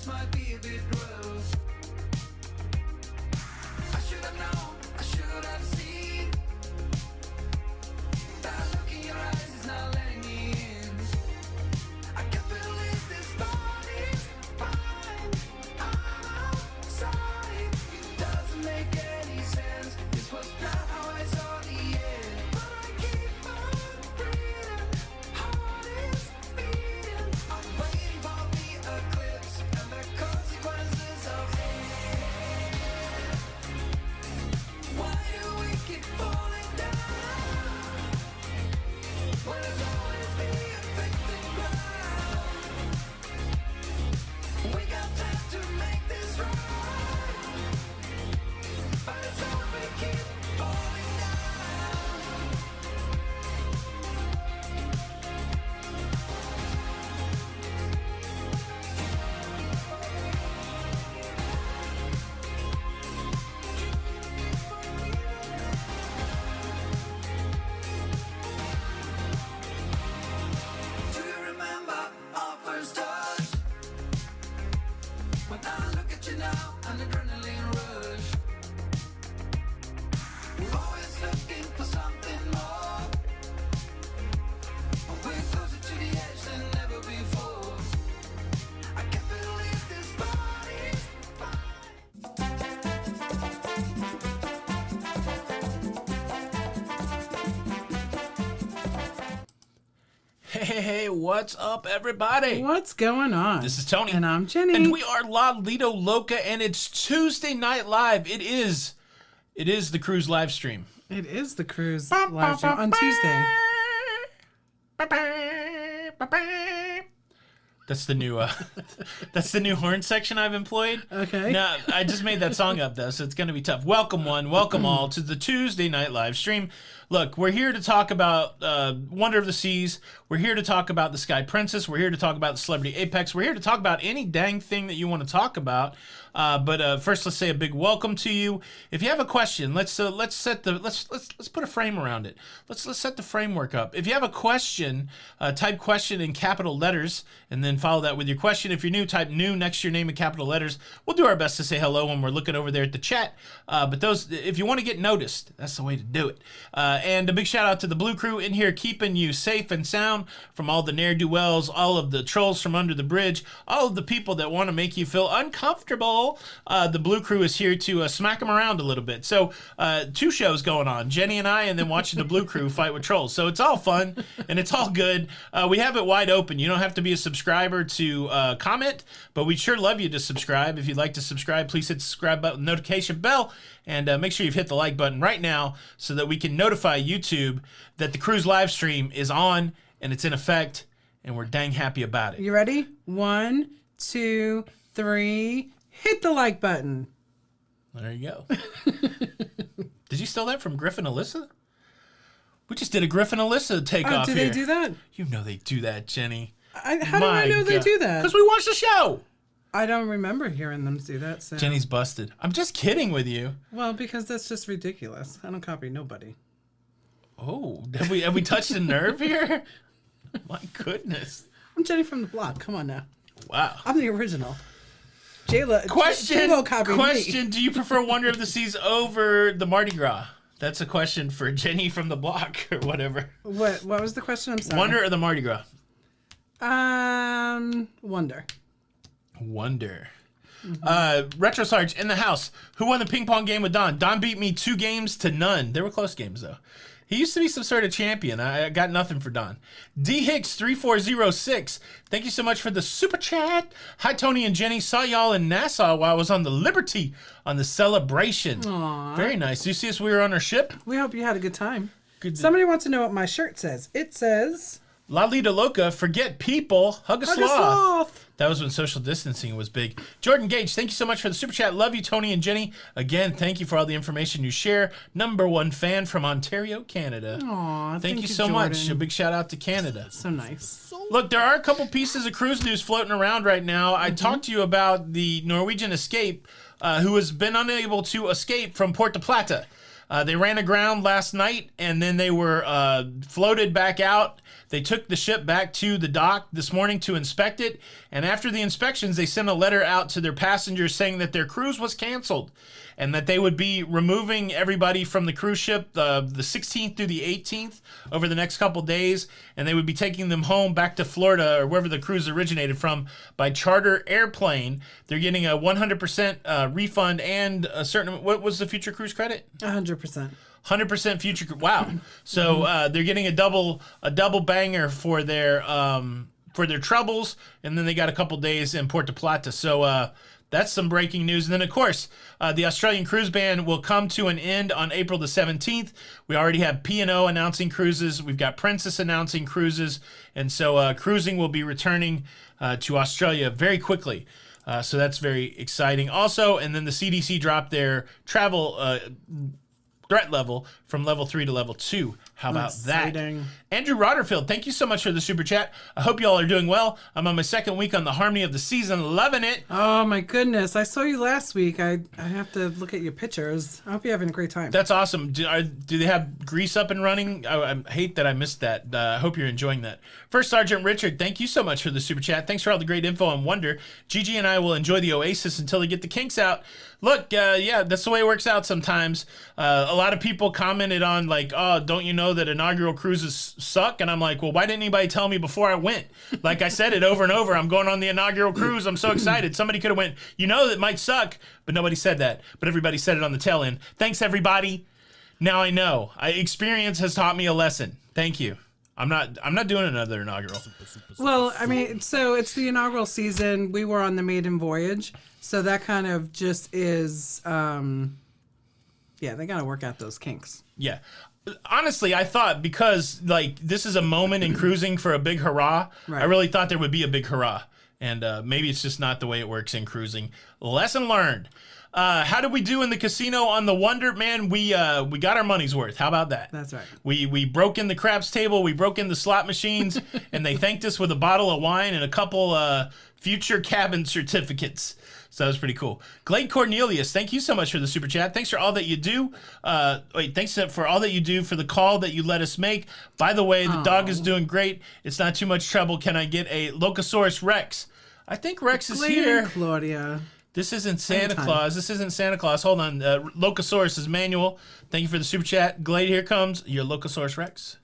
might be a bit rough. I should have known, I should have seen. That look in your eyes is not letting me in. I can't believe this body's fine. I'm outside. It doesn't make any sense. This was not how I saw the end. But I keep on breathing. Heart is beating. I'm waiting for the eclipse and the consequences of it. Why do we keep falling down? When there's always the victim ground. We got time to make this right. But it's all we keep falling down. Do you remember our first touch? When I look at you now, an adrenaline rush. We're always looking for something more. We're closer to the edge than ever before. I can't believe this body's fine. Hey, what's up, everybody? What's going on? This is Tony. And I'm Jenny. And we are Lido, Loca, and it's Tuesday Night Live. It is the cruise live stream. It is the cruise live stream on Tuesday. That's the new that's the new horn section I've employed. Okay. Now, I just made that song up though, so it's gonna be tough. Welcome all to the Tuesday Night Live stream. Look, we're here to talk about Wonder of the Seas. We're here to talk about the Sky Princess. We're here to talk about the Celebrity Apex. We're here to talk about any dang thing that you want to talk about. But first, let's say a big welcome to you. If you have a question, let's put a frame around it. Let's set the framework up. If you have a question, type question in capital letters, and then follow that with your question. If you're new, type new next to your name in capital letters. We'll do our best to say hello when we're looking over there at the chat. But if you want to get noticed, that's the way to do it. And a big shout out to the Blue Crew in here, keeping you safe and sound from all the ne'er-do-wells, all of the trolls from under the bridge, all of the people that want to make you feel uncomfortable. The Blue Crew is here to smack them around a little bit. So 2 shows going on, Jenny and I, and then watching the Blue Crew fight with trolls. So it's all fun and it's all good. We have it wide open. You don't have to be a subscriber to comment, but we'd sure love you to subscribe. If you'd like to subscribe, please hit the subscribe button, notification bell, and make sure you've hit the like button right now so that we can notify YouTube that the cruise live stream is on and it's in effect, and we're dang happy about it. You ready? 1, 2, 3. Hit the like button. There you go. Did you steal that from Griffin Alyssa? We just did a Griffin Alyssa takeoff here. Oh, did they do that? You know they do that, Jenny. How do I know they do that? Because we watched the show. I don't remember hearing them do that. So. Jenny's busted. I'm just kidding with you. Well, because that's just ridiculous. I don't copy nobody. Oh, have we touched a nerve here? My goodness. I'm Jenny from the block. Come on now. Wow. I'm the original. J-Lo copied question. me. Do you prefer Wonder of the Seas over the Mardi Gras? That's a question for Jenny from the block or whatever. What was the question? I'm sorry. Wonder or the Mardi Gras? Wonder. Retro Sarge in the house. Who won the ping pong game with Don? Don beat me 2 games to none. They were close games though. He used to be some sort of champion. I got nothing for Don. D Hicks 3406. Thank you so much for the super chat. Hi Tony and Jenny. Saw y'all in Nassau while I was on the Liberty on the Celebration. Aww. Very nice. Do you see us? We were on our ship. We hope you had a good time. Good. Somebody wants to know what my shirt says. It says Lido Loca, forget people, hug a sloth. That was when social distancing was big. Jordan Gage, thank you so much for the super chat. Love you, Tony and Jenny. Again, thank you for all the information you share. #1 fan from Ontario, Canada. Aw, thank you so Jordan. much. A big shout out to Canada. So nice. Look, there are a couple pieces of cruise news floating around right now. I talked to you about the Norwegian Escape, who has been unable to escape from Puerto Plata. They ran aground last night, and then they were floated back out. They took the ship back to the dock this morning to inspect it, and after the inspections, they sent a letter out to their passengers saying that their cruise was canceled and that they would be removing everybody from the cruise ship the 16th through the 18th over the next couple days, and they would be taking them home back to Florida or wherever the cruise originated from by charter airplane. They're getting a 100% refund and a certain, what was the future cruise credit? 100%. 100% future. Wow. So they're getting a double banger for their troubles, and then they got a couple days in Puerto Plata. So that's some breaking news. And then, of course, the Australian cruise ban will come to an end on April the 17th. We already have P&O announcing cruises. We've got Princess announcing cruises. And so cruising will be returning to Australia very quickly. So that's very exciting. Also, and then the CDC dropped their travel threat level from level 3 to level 2. How about Exciting. that? Andrew Rotterfield, thank you so much for the super chat. I hope you all are doing well. I'm on my second week on the Harmony of the Season. Loving it. Oh my goodness. I saw you last week. I have to look at your pictures. I hope you're having a great time. That's awesome. Do they have Grease up and running? I hate that I missed that. I hope you're enjoying that. First Sergeant Richard, thank you so much for the super chat. Thanks for all the great info on Wonder. Gigi and I will enjoy the Oasis until they get the kinks out. Look, yeah, that's the way it works out sometimes. A lot of people commented on like, oh, don't you know that inaugural cruises suck? And I'm like, well, why didn't anybody tell me before I went? Like I said it over and over. I'm going on the inaugural cruise. I'm so excited. Somebody could have went, you know, that might suck, but nobody said that. But everybody said it on the tail end. Thanks, everybody. Now I know. Experience has taught me a lesson. Thank you. I'm not doing another inaugural. Well, I mean, so it's the inaugural season. We were on the maiden voyage. So that kind of just is, yeah, they got to work out those kinks. Yeah. Honestly, I thought because, like, this is a moment in cruising for a big hurrah, Right. I really thought there would be a big hurrah. And maybe it's just not the way it works in cruising. Lesson learned. How did we do in the casino on the Wonder? Man, we got our money's worth. How about that? That's right. We broke in the craps table, we broke in the slot machines, and they thanked us with a bottle of wine and a couple future cabin certificates. So that was pretty cool. Glade Cornelius, thank you so much for the super chat. Thanks for all that you do. Thanks for all that you do for the call that you let us make. By the way, the dog is doing great. It's not too much trouble. Can I get a Locasaurus Rex? I think Rex is Glade here. and Claudia. This isn't Santa Anytime. Claus. This isn't Santa Claus. Hold on. Locasaurus is Manuel. Thank you for the super chat. Glade, here comes your Locasaurus Rex.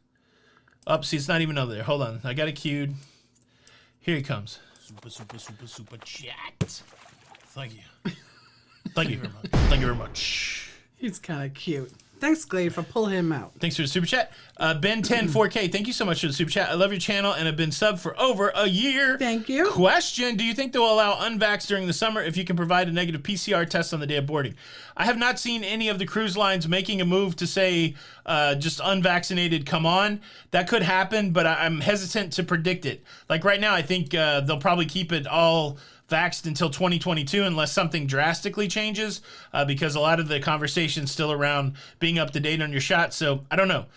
Oh, see, it's not even over there. Hold on. I got it queued. Here he comes. Super chat. Thank you. Thank you very much. Thank you very much. He's kind of cute. Thanks, Glade, for pulling him out. Thanks for the super chat. Ben10-4K, thank you so much for the super chat. I love your channel and have been subbed for over a year. Thank you. Question, do you think they'll allow unvaxxed during the summer if you can provide a negative PCR test on the day of boarding? I have not seen any of the cruise lines making a move to say just unvaccinated come on. That could happen, but I'm hesitant to predict it. Like right now, I think they'll probably keep it all vaxxed until 2022 unless something drastically changes because a lot of the conversation's still around being up to date on your shot. So I don't know.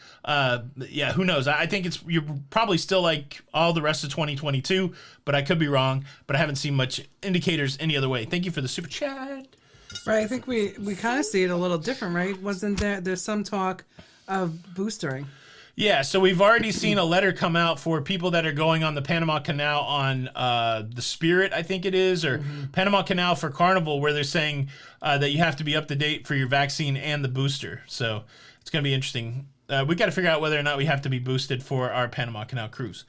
Yeah, who knows? I think you're probably still like all the rest of 2022, but I could be wrong. But I haven't seen much indicators any other way. Thank you for the super chat. Right, I think we kind of see it a little different, right? Wasn't there's some talk of boostering? Yeah, so we've already seen a letter come out for people that are going on the Panama Canal on the Spirit, I think it is, or Panama Canal for Carnival, where they're saying that you have to be up to date for your vaccine and the booster. So it's going to be interesting. We got to figure out whether or not we have to be boosted for our Panama Canal cruise.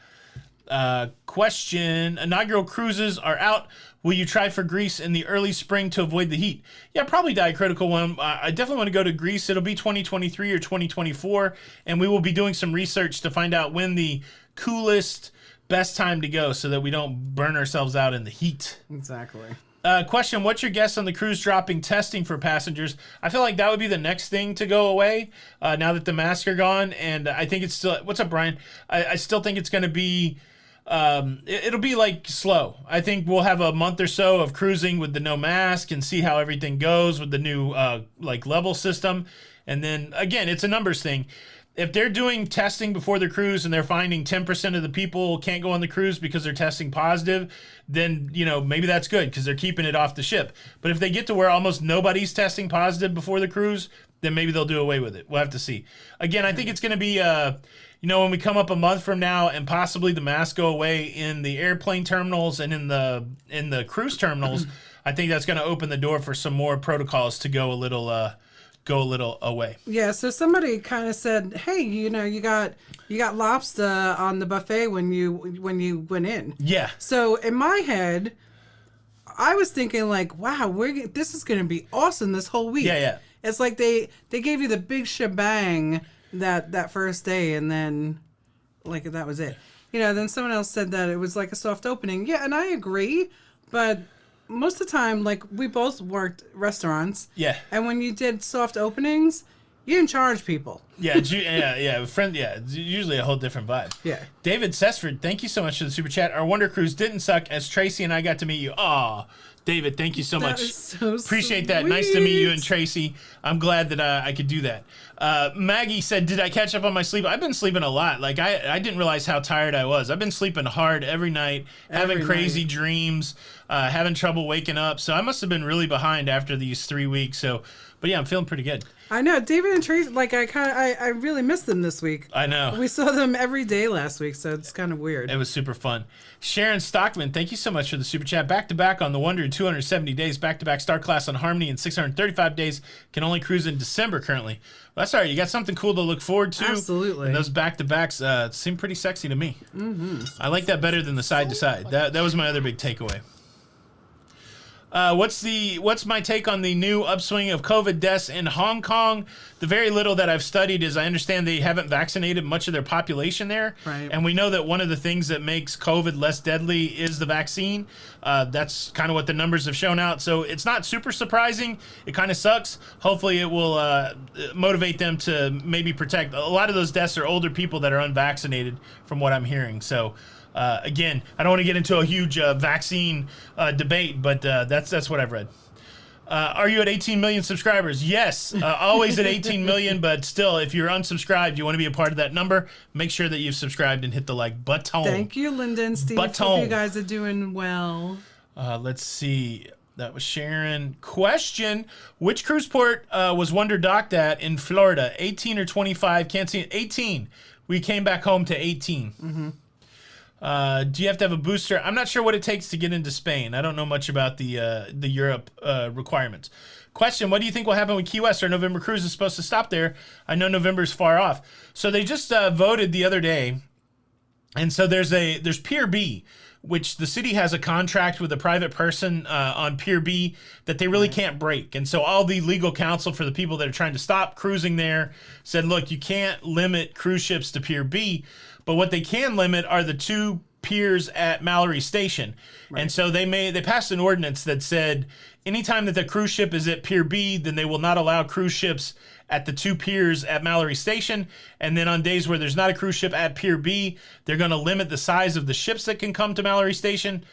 Question, inaugural cruises are out. Will you try for Greece in the early spring to avoid the heat? Yeah, probably Diacritical one. I definitely want to go to Greece. It'll be 2023 or 2024, and we will be doing some research to find out when the coolest, best time to go so that we don't burn ourselves out in the heat. Exactly. Question, what's your guess on the cruise dropping testing for passengers? I feel like that would be the next thing to go away now that the masks are gone, and I think it's still... What's up, Brian? I still think it's going to be... it'll be like slow. I think we'll have a month or so of cruising with the no mask and see how everything goes with the new like level system. And then again, it's a numbers thing. If they're doing testing before the cruise and they're finding 10% of the people can't go on the cruise because they're testing positive, then, you know, maybe that's good because they're keeping it off the ship. But if they get to where almost nobody's testing positive before the cruise, then maybe they'll do away with it. We'll have to see. Again, I think it's going to be, when we come up a month from now and possibly the masks go away in the airplane terminals and in the cruise terminals, I think that's going to open the door for some more protocols to go a little away. Yeah, so somebody kind of said, "Hey, you got lobster on the buffet when you went in." Yeah. So in my head, I was thinking like, "Wow, this is going to be awesome this whole week." Yeah. It's like they gave you the big shebang that first day, and then like that was it. Then someone else said that it was like a soft opening. Yeah, and I agree, but most of the time, like, we both worked restaurants. Yeah. And when you did soft openings, you didn't charge people. Yeah. It's usually a whole different vibe. Yeah. David Sessford, thank you so much for the super chat. Our Wonder Cruise didn't suck as Tracy and I got to meet you. Aw, David, thank you so much. That is so Appreciate sweet. that. Nice to meet you and Tracy. I'm glad that I could do that. Maggie said, did I catch up on my sleep? I've been sleeping a lot. Like, I didn't realize how tired I was. I've been sleeping hard every night, having crazy dreams, having trouble waking up. So I must have been really behind after these 3 weeks. But yeah, I'm feeling pretty good. I know David and Tracy. Like I really missed them this week. I know. We saw them every day last week, so it's kind of weird. It was super fun. Sharon Stockman, thank you so much for the super chat. Back to back on the Wonder in 270 days. Back to back Star Class on Harmony in 635 days. Can only cruise in December currently. Well, that's all right. You got something cool to look forward to. Absolutely. And those back to backs seem pretty sexy to me. Mm-hmm. I like that better than the side to side. That was my other big takeaway. What's my take on the new upswing of COVID deaths in Hong Kong? The very little that I've studied is I understand they haven't vaccinated much of their population there. Right. And we know that one of the things that makes COVID less deadly is the vaccine. That's kind of what the numbers have shown out. So it's not super surprising. It kind of sucks. Hopefully it will motivate them to maybe protect. A lot of those deaths are older people that are unvaccinated from what I'm hearing. So again, I don't want to get into a huge vaccine debate, but that's what I've read. Are you at 18 million subscribers? Yes, always at 18 million, but still, if you're unsubscribed, you want to be a part of that number, make sure that you've subscribed and hit the like button. Thank you, Linda and Steve. Hope you guys are doing well. Let's see. That was Sharon. Question: which cruise port was Wonder docked at in Florida? 18 or 25? Can't see it. 18. We came back home to 18. Mm-hmm. Do you have to have a booster? I'm not sure what it takes to get into Spain. I don't know much about the Europe requirements. Question: what do you think will happen with Key West? Our November cruise is supposed to stop there. I know November's far off. So they just voted the other day, and so there's Pier B, which the city has a contract with a private person on Pier B that they really can't break. And so all the legal counsel for the people that are trying to stop cruising there said, look, you can't limit cruise ships to Pier B, but what they can limit are the two piers at Mallory Station. Right. And so they passed an ordinance that said anytime that the cruise ship is at Pier B, then they will not allow cruise ships at the two piers at Mallory Station. And then on days where there's not a cruise ship at Pier B, they're going to limit the size of the ships that can come to Mallory Station.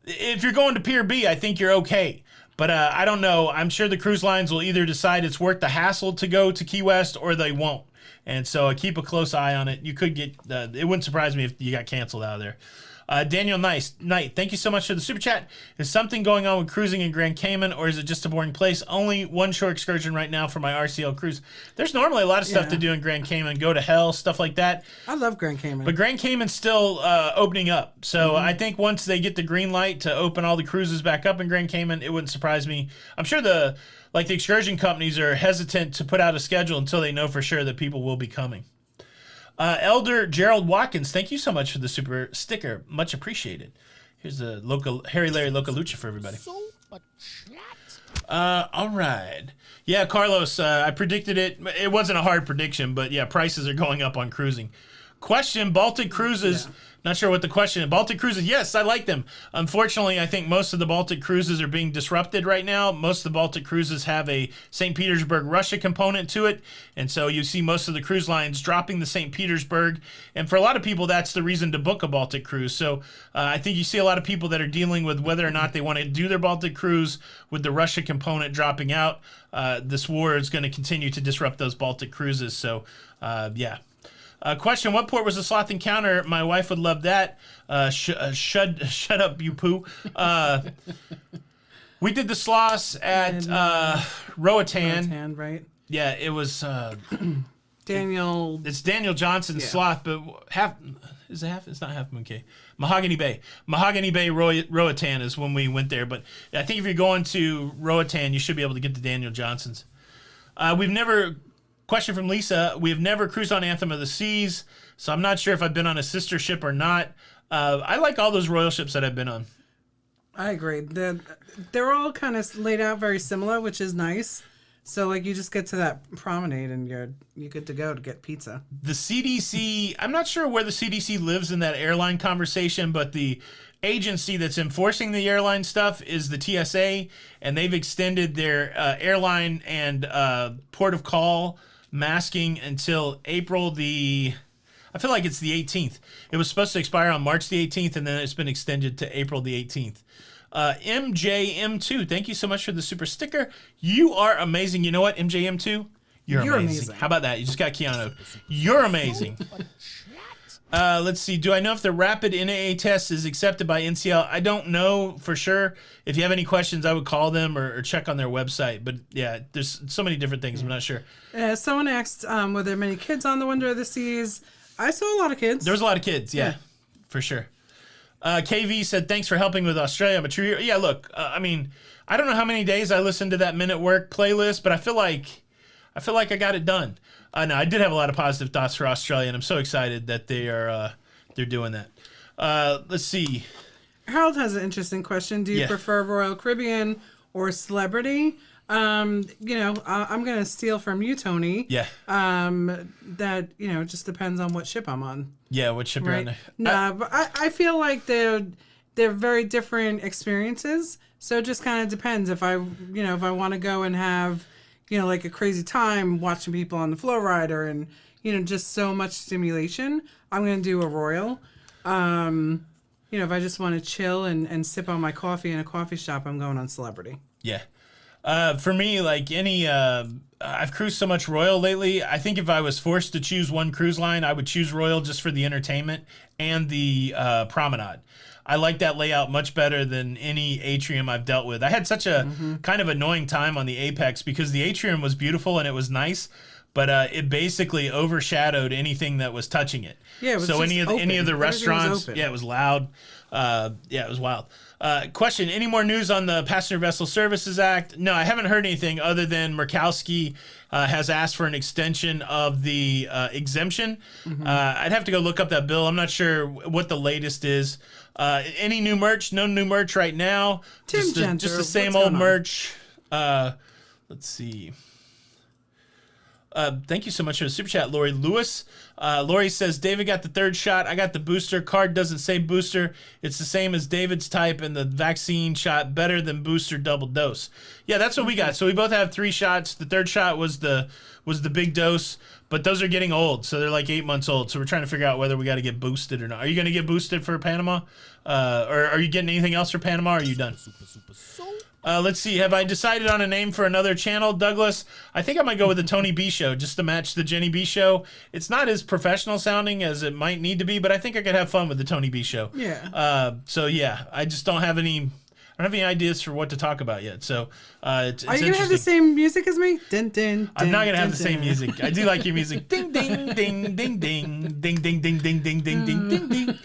If you're going to Pier B, I think you're okay. But I don't know. I'm sure the cruise lines will either decide it's worth the hassle to go to Key West or they won't. And so keep a close eye on it. You could get, it wouldn't surprise me if you got canceled out of there. Daniel Knight, thank you so much for the super chat. Is something going on with cruising in Grand Cayman, or is it just a boring place? Only one shore excursion right now for my RCL cruise. There's normally a lot of stuff to do in Grand Cayman. Go to hell, stuff like that. I love Grand Cayman. But Grand Cayman's still opening up. So I think once they get the green light to open all the cruises back up in Grand Cayman, it wouldn't surprise me. I'm sure the excursion companies are hesitant to put out a schedule until they know for sure that people will be coming. Elder Gerald Watkins, thank you so much for the super sticker. Much appreciated. Here's the local Harry Larry Loca Lucha for everybody. All right. Yeah, Carlos, I predicted it. It wasn't a hard prediction, but yeah, prices are going up on cruising. Question: Baltic cruises. Yeah. Not sure what the question is. Baltic cruises, yes, I like them. Unfortunately, I think most of the Baltic cruises are being disrupted right now. Most of the Baltic cruises have a St. Petersburg, Russia component to it. And so you see most of the cruise lines dropping the St. Petersburg. And for a lot of people, that's the reason to book a Baltic cruise. So I think you see a lot of people that are dealing with whether or not they want to do their Baltic cruise with the Russia component dropping out. This war is going to continue to disrupt those Baltic cruises. So, yeah. Question: what port was the sloth encounter? My wife would love that. Shut up, you poo. We did the sloths at Roatan. Right. Yeah, it was. Daniel. It's Daniel Johnson's Sloth, but is it half? It's not Half Moon Cay. Mahogany Bay. Mahogany Bay Roatan is when we went there. But I think if you're going to Roatan, you should be able to get to Daniel Johnson's. Question from Lisa. We've never cruised on Anthem of the Seas, so I'm not sure if I've been on a sister ship or not. I like all those royal ships that I've been on. I agree. They're all kind of laid out very similar, which is nice. So, like, you just get to that promenade and you're good to go to get pizza. The CDC, I'm not sure where the CDC lives in that airline conversation, but the agency that's enforcing the airline stuff is the TSA, and they've extended their airline and port of call masking until April I feel like it's the 18th. It was supposed to expire on March the 18th, and then it's been extended to April the 18th. MJM2, thank you so much for the super sticker. You are amazing. You know what, MJM2? You're amazing. How about that? You just got Keanu. You're amazing. Let's see. Do I know if the rapid NAA test is accepted by NCL? I don't know for sure. If you have any questions, I would call them or check on their website. But yeah, there's so many different things. I'm not sure. Someone asked, were there many kids on the Wonder of the Seas? I saw a lot of kids. There was a lot of kids, yeah. For sure. KV said, thanks for helping with Australia. I'm a true hero. Yeah, look, I mean, I don't know how many days I listened to that Men at Work playlist, but I feel like I got it done. No, I did have a lot of positive thoughts for Australia, and I'm so excited that they're doing that. Let's see. Harold has an interesting question. Do you prefer Royal Caribbean or Celebrity? I'm going to steal from you, Tony. Yeah. That, it just depends on what ship I'm on. Yeah, what ship you're on there. But I feel like they're very different experiences. So it just kind of depends if I want to go and have, like a crazy time watching people on the flow rider and, just so much stimulation, I'm going to do a Royal. If I just want to chill and sip on my coffee in a coffee shop, I'm going on Celebrity. Yeah. For me, like I've cruised so much Royal lately. I think if I was forced to choose one cruise line, I would choose Royal just for the entertainment and the promenade. I like that layout much better than any atrium I've dealt with. I had such a kind of annoying time on the Apex because the atrium was beautiful and it was nice, but it basically overshadowed anything that was touching it. Yeah, it was so just any of the restaurants, it was loud. It was wild. Question, any more news on the Passenger Vessel Services Act? No, I haven't heard anything other than Murkowski has asked for an extension of the exemption. I'd have to go look up that bill. I'm not sure what the latest is. Any new merch? No new merch right now. Just the same old merch. Let's see. Thank you so much for the super chat, Lori Lewis. Lori says, David got the third shot. I got the booster. Card doesn't say booster. It's the same as David's type, and the vaccine shot better than booster double dose. Yeah, that's what we got. So we both have 3 shots. The third shot was the big dose, but those are getting old. So they're like 8 months old. So we're trying to figure out whether we got to get boosted or not. Are you going to get boosted for Panama? Or are you getting anything else for Panama, or are you done? Let's see. Have I decided on a name for another channel, Douglas? I think I might go with the Tony B Show just to match the Jenny B Show. It's not as professional sounding as it might need to be, but I think I could have fun with the Tony B Show. Yeah. So yeah, I just don't have any ideas for what to talk about yet. So it's Are you gonna have the same music as me? Din, din, din, I'm not gonna have the din, same din. music. I do like your music. Ding ding ding ding ding ding ding ding ding ding ding ding ding ding.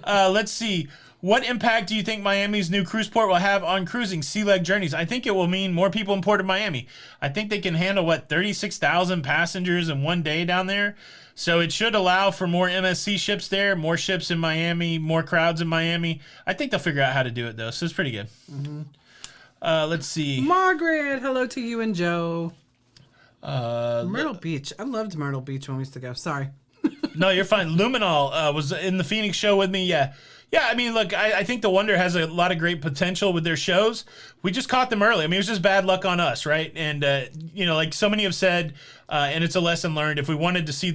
Let's see. What impact do you think Miami's new cruise port will have on cruising sea leg journeys? I think it will mean more people in Port of Miami. I think they can handle, 36,000 passengers in one day down there. So it should allow for more MSC ships there, more ships in Miami, more crowds in Miami. I think they'll figure out how to do it, though, so it's pretty good. Let's see. Margaret, hello to you and Joe. Myrtle Beach. I loved Myrtle Beach when we used to go. Sorry. No, you're fine. Luminol was in the Phoenix show with me, yeah. Yeah, I mean, look, I think the Wonder has a lot of great potential with their shows. We just caught them early. I mean, it was just bad luck on us, right? And, like so many have said, and it's a lesson learned, if we wanted to see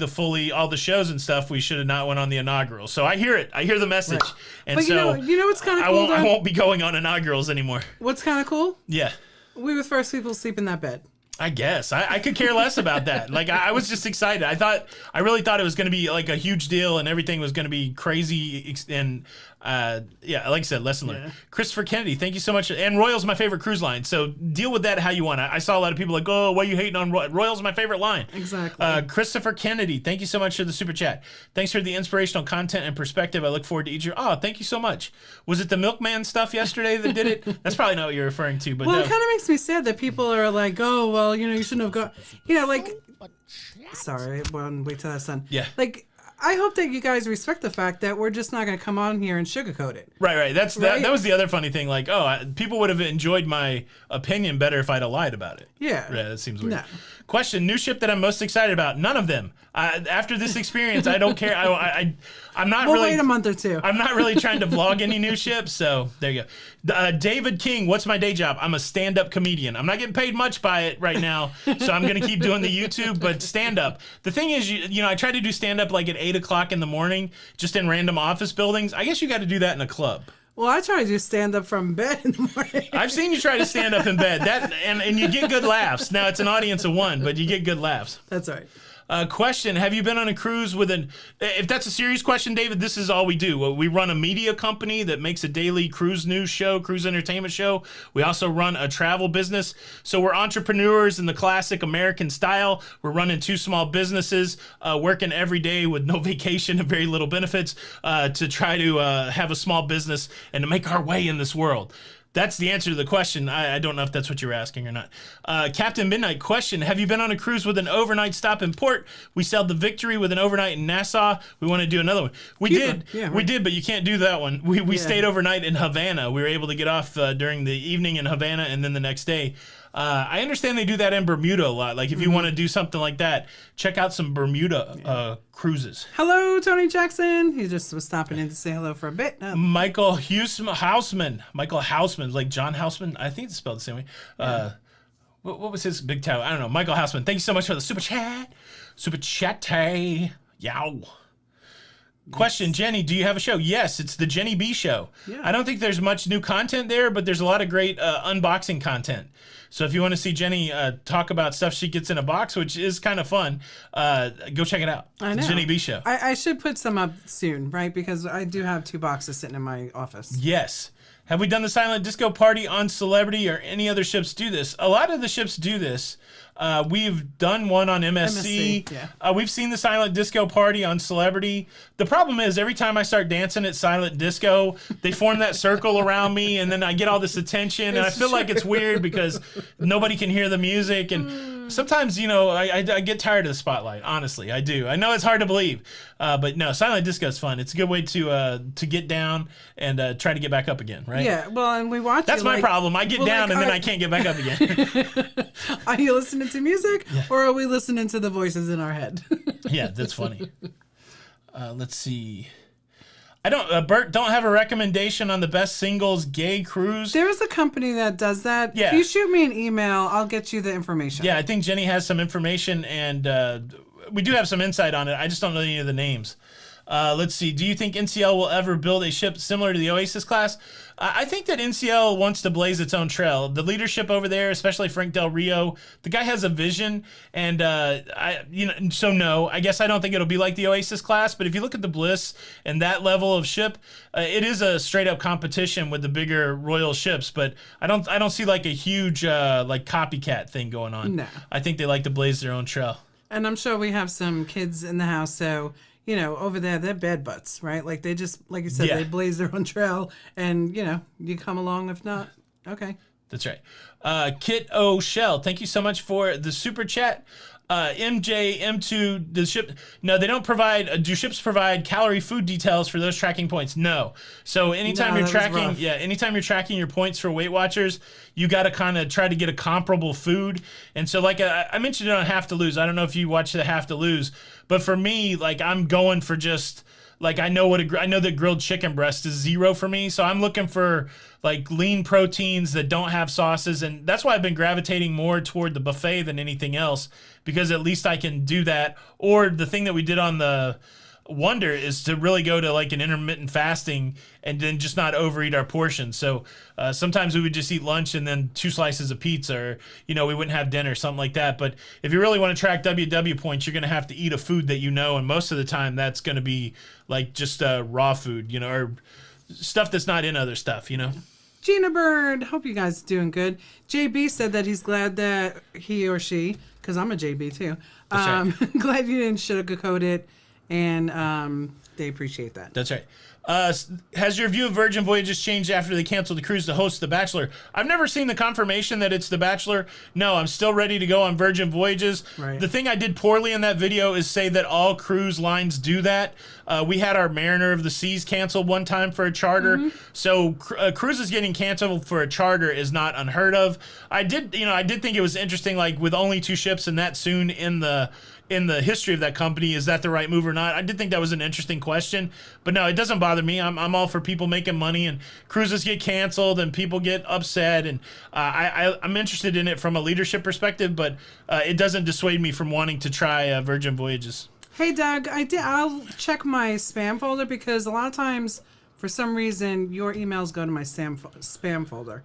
all the shows and stuff, we should have not went on the Inaugural. So I hear it. I hear the message. Right. And but so you know what's kind of cool, I won't be going on Inaugurals anymore. What's kind of cool? Yeah. We were the first people to sleep in that bed. I guess. I could care less about that. Like, I was just excited. I really thought it was going to be like a huge deal and everything was going to be crazy. And Yeah, like I said, lesson learned. Yeah. Christopher Kennedy, thank you so much. And Royal's my favorite cruise line, so deal with that how you want. I saw a lot of people like, oh, why are you hating on Royal? Royal's my favorite line. Exactly. Christopher Kennedy, thank you so much for the super chat. Thanks for the inspirational content and perspective. I look forward to each year. Oh, thank you so much. Was it the milkman stuff yesterday that did it? That's probably not what you're referring to, but well, no. it kind of makes me sad that people are like, oh, well, you know, you shouldn't have gone. You know, like, sorry, wait till that's done. Yeah. Like, I hope that you guys respect the fact that we're just not going to come on here and sugarcoat it. Right. That Right? was the other funny thing. Like, people would have enjoyed my opinion better if I'd have lied about it. Yeah. Yeah, that seems weird. No. Question: new ship that I'm most excited about? None of them. After this experience, I don't care. I'm not We'll really. wait a month or two. I'm not really trying to vlog any new ships, so there you go. David King, what's my day job? I'm a stand-up comedian. I'm not getting paid much by it right now, so I'm gonna keep doing the YouTube, but stand-up. The thing is, you know, I try to do stand-up like at 8 o'clock in the morning, just in random office buildings. I guess you got to do that in a club. Well, I try to do stand up from bed in the morning. I've seen you try to stand up in bed. And you get good laughs. Now it's an audience of one, but you get good laughs. That's right. Question: have you been on a cruise with an? If that's a serious question, David, this is all we do. We run a media company that makes a daily cruise news show, cruise entertainment show. We also run a travel business. So we're entrepreneurs in the classic American style. We're running 2 small businesses, working every day with no vacation and very little benefits to try to have a small business and to make our way in this world. That's the answer to the question. I don't know if that's what you were asking or not. Captain Midnight, question: have you been on a cruise with an overnight stop in port? We sailed the Victory with an overnight in Nassau. We want to do another one. We Cuba. did. Yeah, We right. did, but you can't do that one. We Yeah. stayed overnight in Havana. We were able to get off during the evening in Havana and then the next day. I understand they do that in Bermuda a lot. Like if you want to do something like that, check out some Bermuda cruises. Hello, Tony Jackson. He just was stopping in to say hello for a bit. Michael Hausman, like John Hausman. I think it's spelled the same way. What was his big toe? I don't know. Michael Hausman. Thank you so much for the super chat. Super chat. Yow. Question: Jenny, do you have a show? Yes, it's the Jenny B Show. Yeah. I don't think there's much new content there, but there's a lot of great unboxing content. So if you want to see Jenny talk about stuff she gets in a box, which is kind of fun, go check it out. I know. The Jenny B Show. I should put some up soon, right? Because I do have 2 boxes sitting in my office. Yes. Have we done the silent disco party on Celebrity or any other ships do this? A lot of the ships do this. We've done one on MSC. yeah. We've seen the silent disco party on Celebrity. The problem is every time I start dancing at silent disco, they form that circle around me, and then I get all this attention, and I feel like it's weird because nobody can hear the music. And sometimes, you know, I get tired of the spotlight. Honestly, I do. I know it's hard to believe, but no, silent disco is fun. It's a good way to get down and try to get back up again. Right? Yeah, well, and we watch. That's my problem. I get down and then I can't get back up again. Are you listening to music, or are we listening to the voices in our head? Yeah, that's funny. Let's see. I don't. Bert, don't have a recommendation on the best singles gay cruise. There is a company that does that. Yeah. If you shoot me an email, I'll get you the information. Yeah, I think Jenny has some information, and we do have some insight on it. I just don't know any of the names. Let's see. Do you think NCL will ever build a ship similar to the Oasis class? I think that NCL wants to blaze its own trail. The leadership over there, especially Frank Del Rio, the guy has a vision, and no, I guess I don't think it'll be like the Oasis class. But if you look at the Bliss and that level of ship, it is a straight up competition with the bigger Royal ships. But I don't see like a huge like copycat thing going on. No. I think they like to blaze their own trail. And I'm sure we have some kids in the house, so you know, over there, they're bad butts, right? Like they just, like you said, Yeah. they blaze their own trail, and you know, you come along. If not, okay. That's right. Kit O'Shell, thank you so much for the super chat. MJ, M2, the ship. No, they don't provide. Do ships provide calorie food details for those tracking points? No. So anytime No, you're that was tracking, rough. anytime you're tracking your points for Weight Watchers, you got to kind of try to get a comparable food. And so, like I mentioned it on Have to Lose. I don't know if you watch the Have to Lose, but for me, like I'm going for just. Like I know that grilled chicken breast is 0 for me, so I'm looking for like lean proteins that don't have sauces, and that's why I've been gravitating more toward the buffet than anything else, because at least I can do that. Or the thing that we did on the Wonder is to really go to like an intermittent fasting and then just not overeat our portions. So sometimes we would just eat lunch and then 2 slices of pizza, or we wouldn't have dinner, something like that. But if you really want to track WW points, you're going to have to eat a food that and most of the time that's going to be like just raw food, or stuff that's not in other stuff, you know. Gina Bird, hope you guys are doing good. JB said that he's glad that he or she, because I'm a JB too, That's right. glad you didn't sugarcoat it, and they appreciate that. That's right. Has your view of Virgin Voyages changed after they canceled the cruise to host The Bachelor? I've never seen the confirmation that it's The Bachelor. No, I'm still ready to go on Virgin Voyages. Right. The thing I did poorly in that video is say that all cruise lines do that. We had our Mariner of the Seas canceled one time for a charter. So cruises getting canceled for a charter is not unheard of. I did think it was interesting, like with only 2 ships and that soon in the history of that company, is that the right move or not? I did think that was an interesting question, but no, it doesn't bother me. I'm all for people making money, and cruises get canceled and people get upset, and I'm interested in it from a leadership perspective, but it doesn't dissuade me from wanting to try Virgin Voyages. Hey Doug, I'll check my spam folder because a lot of times, for some reason, your emails go to my spam folder.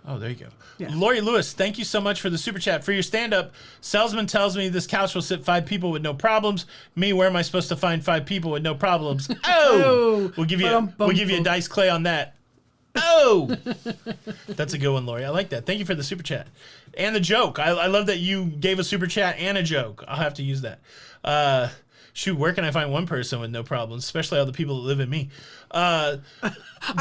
Oh, there you go. Yeah. Lori Lewis, thank you so much for the super chat. For your stand-up, salesman tells me this couch will sit 5 people with no problems. Me, where am I supposed to find 5 people with no problems? Oh! We'll give you a dice clay on that. Oh! That's a good one, Lori. I like that. Thank you for the super chat. And the joke. I love that you gave a super chat and a joke. I'll have to use that. Shoot, where can I find one person with no problems, especially all the people that live in me? I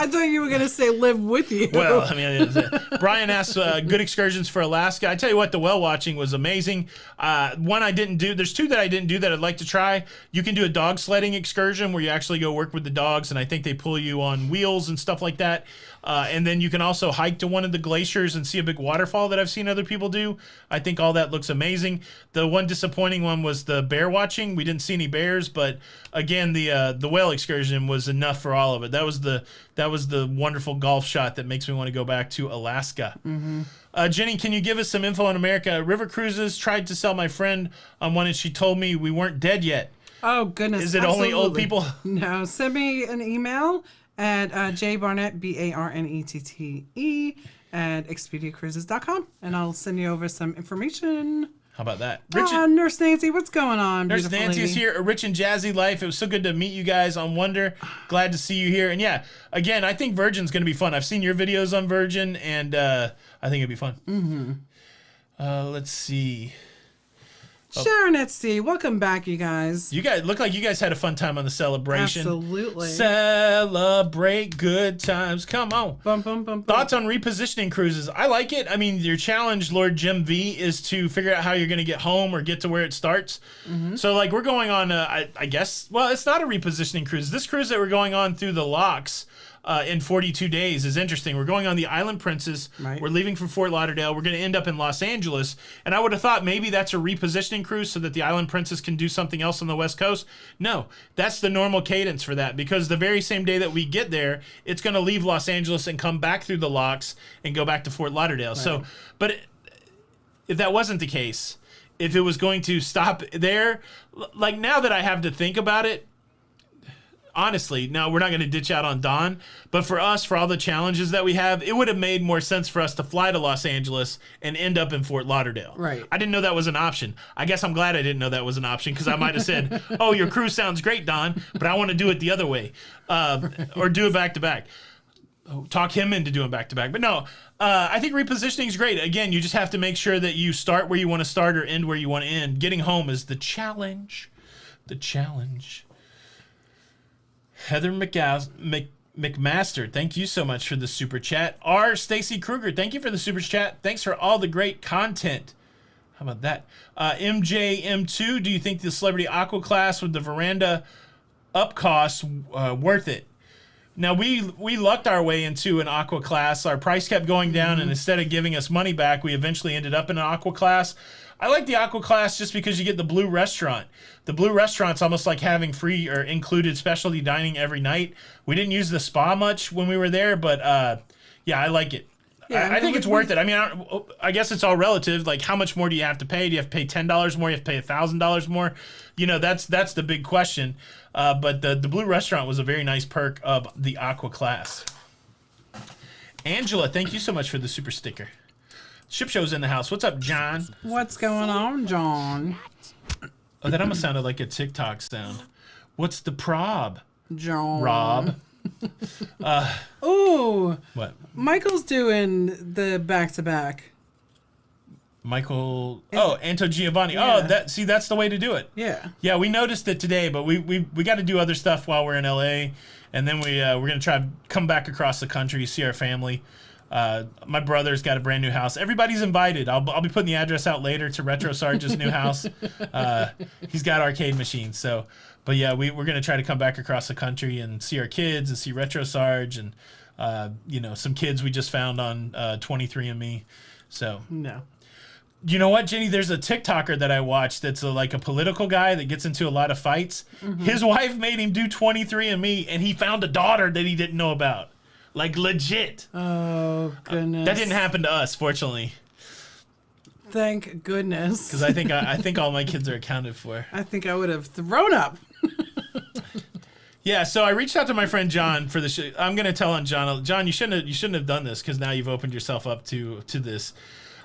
thought you were going to say live with you. Well, I mean, Brian asks, good excursions for Alaska. I tell you what, the whale watching was amazing. One I didn't do. There's 2 that I didn't do that I'd like to try. You can do a dog sledding excursion where you actually go work with the dogs, and I think they pull you on wheels and stuff like that. And then you can also hike to one of the glaciers and see a big waterfall that I've seen other people do. I think all that looks amazing. The one disappointing one was the bear watching. We didn't see any bears, but again, the whale excursion was enough for all of it. That was the wonderful golf shot that makes me want to go back to Alaska. Jenny, can you give us some info on America? River Cruises tried to sell my friend on one, and she told me we weren't dead yet. Oh, goodness. Is it only old people? No, send me an email at jbarnett, BARNETTE, at expediacruises.com, and I'll send you over some information. How about that? Nurse Nancy, what's going on? Nurse Nancy is here. A rich and jazzy life. It was so good to meet you guys on Wonder. Glad to see you here. And yeah, again, I think Virgin's going to be fun. I've seen your videos on Virgin, and I think it'd be fun. Let's see. Sharon at Sea, welcome back, you guys. You guys look like you guys had a fun time on the celebration. Absolutely. Celebrate good times. Come on. Bum, bum, bum, bum. Thoughts on repositioning cruises? I like it. I mean, your challenge, Lord Jim V, is to figure out how you're going to get home or get to where it starts. So, like, we're going on, I guess, well, it's not a repositioning cruise. This cruise that we're going on through the locks in 42 days is interesting. We're going on the Island Princess. Right. We're leaving from Fort Lauderdale. We're going to end up in Los Angeles. And I would have thought maybe that's a repositioning cruise so that the Island Princess can do something else on the West Coast. No, that's the normal cadence for that, because the very same day that we get there, it's going to leave Los Angeles and come back through the locks and go back to Fort Lauderdale. Right. So, but if that wasn't the case, if it was going to stop there, like now that I have to think about it, honestly, now we're not going to ditch out on Dawn, but for us, for all the challenges that we have, it would have made more sense for us to fly to Los Angeles and end up in Fort Lauderdale. Right. I didn't know that was an option. I guess I'm glad I didn't know that was an option, because I might have said, oh, your cruise sounds great, Don, but I want to do it the other way, or do it back to back. Talk him into doing back to back. But no, I think repositioning is great. Again, you just have to make sure that you start where you want to start or end where you want to end. Getting home is the challenge. The challenge. Heather McMaster, thank you so much for the super chat. R. Stacy Kruger, thank you for the super chat. Thanks for all the great content. How about that? MJM2, do you think the Celebrity Aqua Class with the veranda up costs worth it? Now, we lucked our way into an Aqua Class. Our price kept going down, and instead of giving us money back, we eventually ended up in an Aqua Class. I like the Aqua Class just because you get the Blue Restaurant. The Blue Restaurant's almost like having free or included specialty dining every night. We didn't use the spa much when we were there, but yeah, I like it. Yeah, I think it's worth it. I mean, I guess it's all relative. Like, how much more do you have to pay? Do you have to pay $10 more? You have to pay $1,000 more? You know, that's the big question. But the Blue Restaurant was a very nice perk of the Aqua Class. Angela, thank you so much for the super sticker. Ship Show's in the house. What's up, John? What's going on, John? Oh, that almost sounded like a TikTok sound. What's the prob? John. Rob. Ooh, What? Michael's doing the back-to-back. Michael. Oh, Anto Giovanni. Yeah. Oh, that's the way to do it. Yeah. Yeah, we noticed it today, but we got to do other stuff while we're in LA, and then we're gonna try to come back across the country, see our family. My brother's got a brand new house. Everybody's invited. I'll be putting the address out later to Retro Sarge's new house. He's got arcade machines, so. But yeah, we're gonna try to come back across the country and see our kids and see Retro Sarge and some kids we just found on 23andMe. So. No. You know what, Jenny? There's a TikToker that I watched that's like a political guy that gets into a lot of fights. His wife made him do 23andMe, and he found a daughter that he didn't know about. Like, legit. Oh, goodness. That didn't happen to us, fortunately. Thank goodness. Because I think all my kids are accounted for. I think I would have thrown up. Yeah, so I reached out to my friend John for the show. I'm going to tell on John. John, you shouldn't have done this because now you've opened yourself up to this.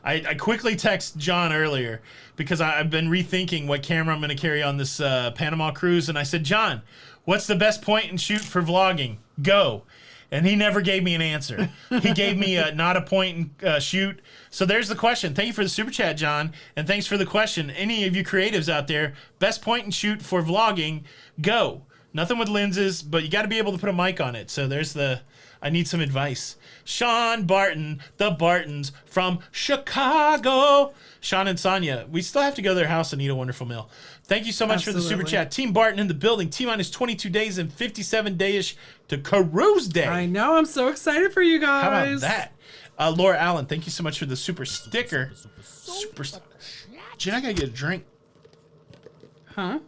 I quickly text John earlier because I've been rethinking what camera I'm going to carry on this Panama cruise. And I said, John, what's the best point and shoot for vlogging? Go. And he never gave me an answer. He gave me not a point and shoot. So there's the question. Thank you for the super chat, John. And thanks for the question. Any of you creatives out there, best point and shoot for vlogging, go. Nothing with lenses, but you got to be able to put a mic on it. So there's I need some advice. Sean Barton, the Bartons from Chicago. Sean and Sonia, we still have to go to their house and eat a wonderful meal. Thank you so much for the super chat. Team Barton in the building. T-minus 22 days and 57 days to Cruise Day. I know. I'm so excited for you guys. How about that? Laura Allen, thank you so much for the super sticker. Jen, I gotta get a drink. Huh?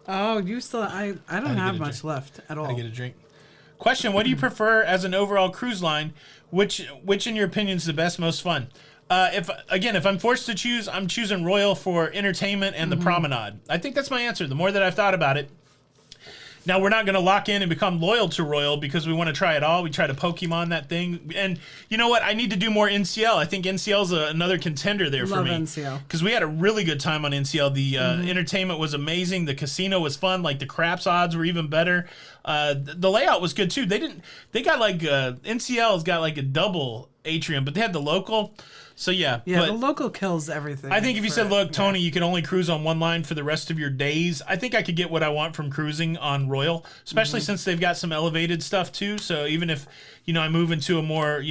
Oh, you still... I don't have much left at all. I get a drink. Question, what do you prefer as an overall cruise line? Which in your opinion is the best, most fun? If I'm forced to choose, I'm choosing Royal for entertainment and the promenade. I think that's my answer. The more that I've thought about it. Now, we're not going to lock in and become loyal to Royal because we want to try it all. We try to Pokemon that thing. And you know what? I need to do more NCL. I think NCL is another contender there for me. Love NCL. Because we had a really good time on NCL. The entertainment was amazing. The casino was fun. Like, the craps odds were even better. The layout was good, too. They got, like, NCL's got, like, a double atrium, but they had the local. So, yeah. Yeah, the local kills everything. I think if you said, look, Tony, you can only cruise on one line for the rest of your days, I think I could get what I want from cruising on Royal, especially since they've got some elevated stuff, too. So even if, I move into a more,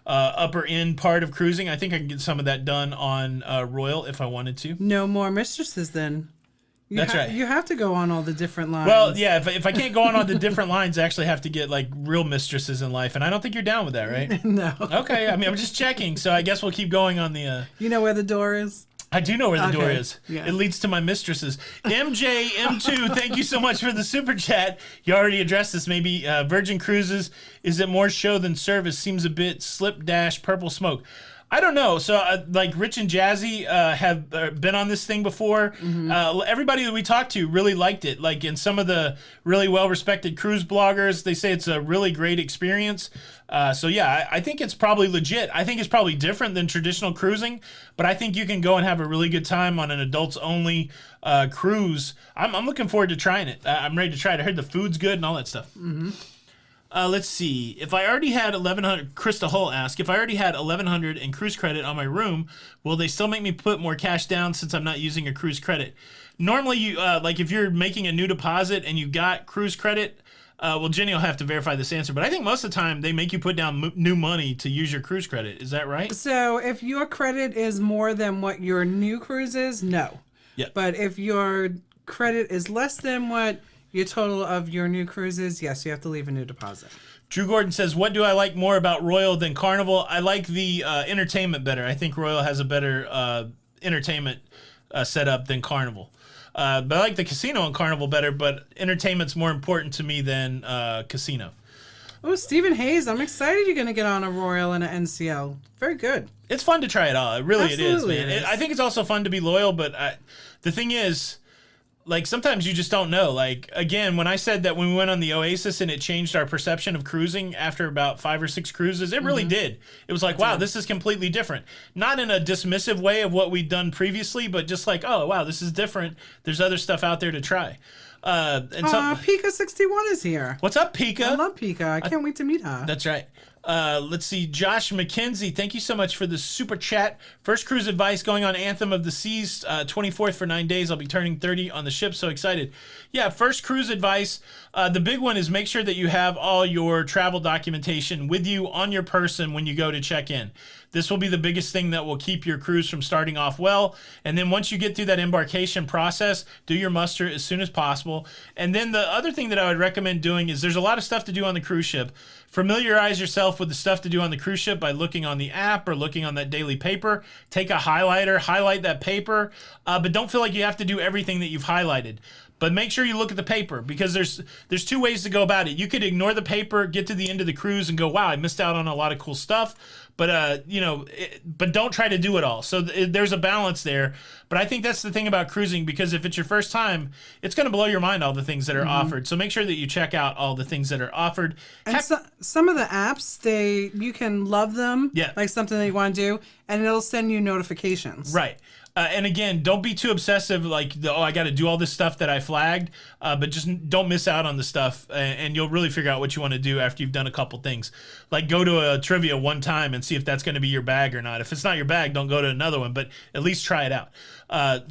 upper end part of cruising, I think I can get some of that done on Royal if I wanted to. No more mistresses, then. That's right. You have to go on all the different lines. Well, yeah, if I can't go on all the different lines, I actually have to get, like, real mistresses in life. And I don't think you're down with that, right? No. Okay, I mean, I'm just checking. So I guess we'll keep going on the... You know where the door is? I do know where the door is. Yeah. It leads to my mistresses. MJM2, thank you so much for the super chat. You already addressed this, maybe. Virgin Cruises, is it more show than service? Seems a bit slip dash purple smoke. I don't know. So, like, Rich and Jazzy have been on this thing before. Everybody that we talked to really liked it. Like, in some of the really well-respected cruise bloggers, they say it's a really great experience. So, yeah, I think it's probably legit. I think it's probably different than traditional cruising, but I think you can go and have a really good time on an adults-only cruise. I'm looking forward to trying it. I'm ready to try it. I heard the food's good and all that stuff. Let's see. If I already had 1,100, Krista Hull asked, if I already had 1,100 in cruise credit on my room, will they still make me put more cash down since I'm not using a cruise credit? Normally, you like if you're making a new deposit and you got cruise credit, well, Jenny will have to verify this answer, but I think most of the time they make you put down new money to use your cruise credit. Is that right? So if your credit is more than what your new cruise is, no. Yeah. But if your credit is less than what your total of your new cruises, yes, you have to leave a new deposit. Drew Gordon says, what do I like more about Royal than Carnival? I like the entertainment better. I think Royal has a better entertainment setup than Carnival. But I like the casino and Carnival better, but entertainment's more important to me than casino. Oh, Stephen Hayes, I'm excited you're going to get on a Royal and an NCL. Very good. It's fun to try it all. It is, Absolutely man. it is. I think it's also fun to be loyal, but the thing is, like, sometimes you just don't know. Like, again, when I said that when we went on the Oasis and it changed our perception of cruising after about 5 or 6 cruises, it really did. It was like, wow, this is completely different. Not in a dismissive way of what we'd done previously, but just like, oh, wow, this is different. There's other stuff out there to try. Pika61 is here. What's up, Pika? I love Pika. I can't wait to meet her. That's right. Let's see. Josh McKenzie, thank you so much for the super chat. First cruise advice going on Anthem of the Seas, 24th for 9 days. I'll be turning 30 on the ship. So excited. Yeah, first cruise advice. The big one is make sure that you have all your travel documentation with you on your person when you go to check in. This will be the biggest thing that will keep your cruise from starting off well. And then once you get through that embarkation process, do your muster as soon as possible. And then the other thing that I would recommend doing is there's a lot of stuff to do on the cruise ship. Familiarize yourself with the stuff to do on the cruise ship by looking on the app or looking on that daily paper. Take a highlighter, highlight that paper, but don't feel like you have to do everything that you've highlighted. But make sure you look at the paper because there's two ways to go about it. You could ignore the paper, get to the end of the cruise and go, wow, I missed out on a lot of cool stuff. But, but don't try to do it all. So there's a balance there. But I think that's the thing about cruising, because if it's your first time, it's going to blow your mind, all the things that are offered. So make sure that you check out all the things that are offered. And some of the apps, you can love them, like something that you want to do, and it'll send you notifications. Right. And again, don't be too obsessive, like, I got to do all this stuff that I flagged, but just don't miss out on the stuff, and you'll really figure out what you want to do after you've done a couple things. Like, go to a trivia one time and see if that's going to be your bag or not. If it's not your bag, don't go to another one, but at least try it out.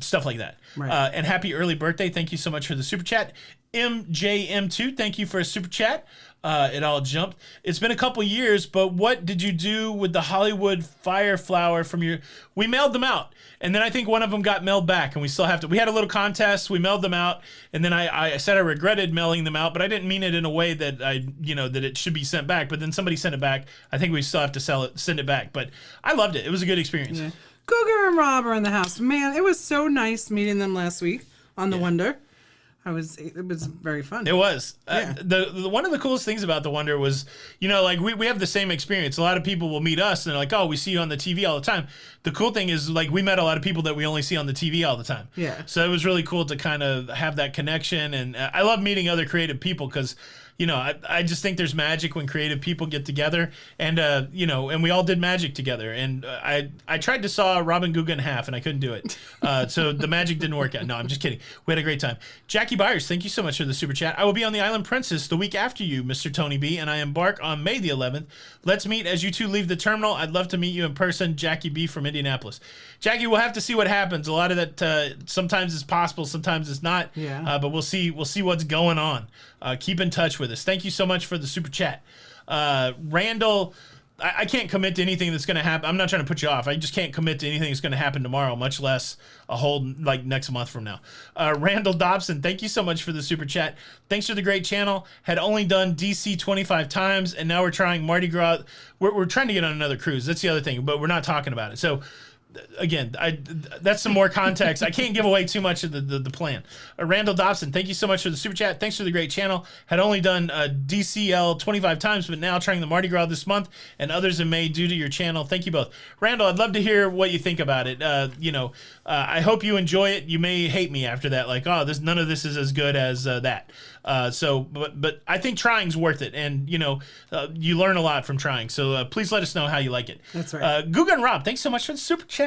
Stuff like that. Right. And happy early birthday. Thank you so much for the super chat. MJM2, thank you for a super chat. It all jumped. It's been a couple years, but what did you do with the Hollywood Fire Flower from your... We mailed them out, and then I think one of them got mailed back, and we still have to... We had a little contest, we mailed them out, and then I said I regretted mailing them out, but I didn't mean it in a way that that it should be sent back, but then somebody sent it back. I think we still have to send it back, but I loved it. It was a good experience. Yeah. Cougar and Rob are in the house. Man, it was so nice meeting them last week on the Wonder. It was very fun. It was. Yeah. The one of the coolest things about the Wonder was, like we have the same experience. A lot of people will meet us and they're like, oh, we see you on the TV all the time. The cool thing is, like, we met a lot of people that we only see on the TV all the time. Yeah. So it was really cool to kind of have that connection. And I love meeting other creative people because, I just think there's magic when creative people get together, and and we all did magic together. And I tried to saw Robin Guga in half, and I couldn't do it. So the magic didn't work out. No, I'm just kidding. We had a great time. Jackie Byers, thank you so much for the super chat. I will be on the Island Princess the week after you, Mr. Tony B, and I embark on May the 11th. Let's meet as you two leave the terminal. I'd love to meet you in person, Jackie B from Indianapolis. Jackie, we'll have to see what happens. A lot of that sometimes is possible, sometimes it's not. Yeah. But we'll see what's going on. Keep in touch with us. Thank you so much for the super chat. Randall, I can't commit to anything that's going to happen. I'm not trying to put you off. I just can't commit to anything that's going to happen tomorrow, much less a whole, next month from now. Randall Dobson, thank you so much for the super chat. Thanks for the great channel. Had only done DC 25 times, and now we're trying Mardi Gras. We're trying to get on another cruise. That's the other thing, but we're not talking about it. So, again, that's some more context. I can't give away too much of the plan. Randall Dobson, thank you so much for the super chat. Thanks for the great channel. Had only done DCL 25 times, but now trying the Mardi Gras this month and others in May due to your channel. Thank you both. Randall, I'd love to hear what you think about it. I hope you enjoy it. You may hate me after that, like, oh, none of this is as good as that. But I think trying's worth it, and you learn a lot from trying. So please let us know how you like it. That's right. Guga and Rob, thanks so much for the super chat.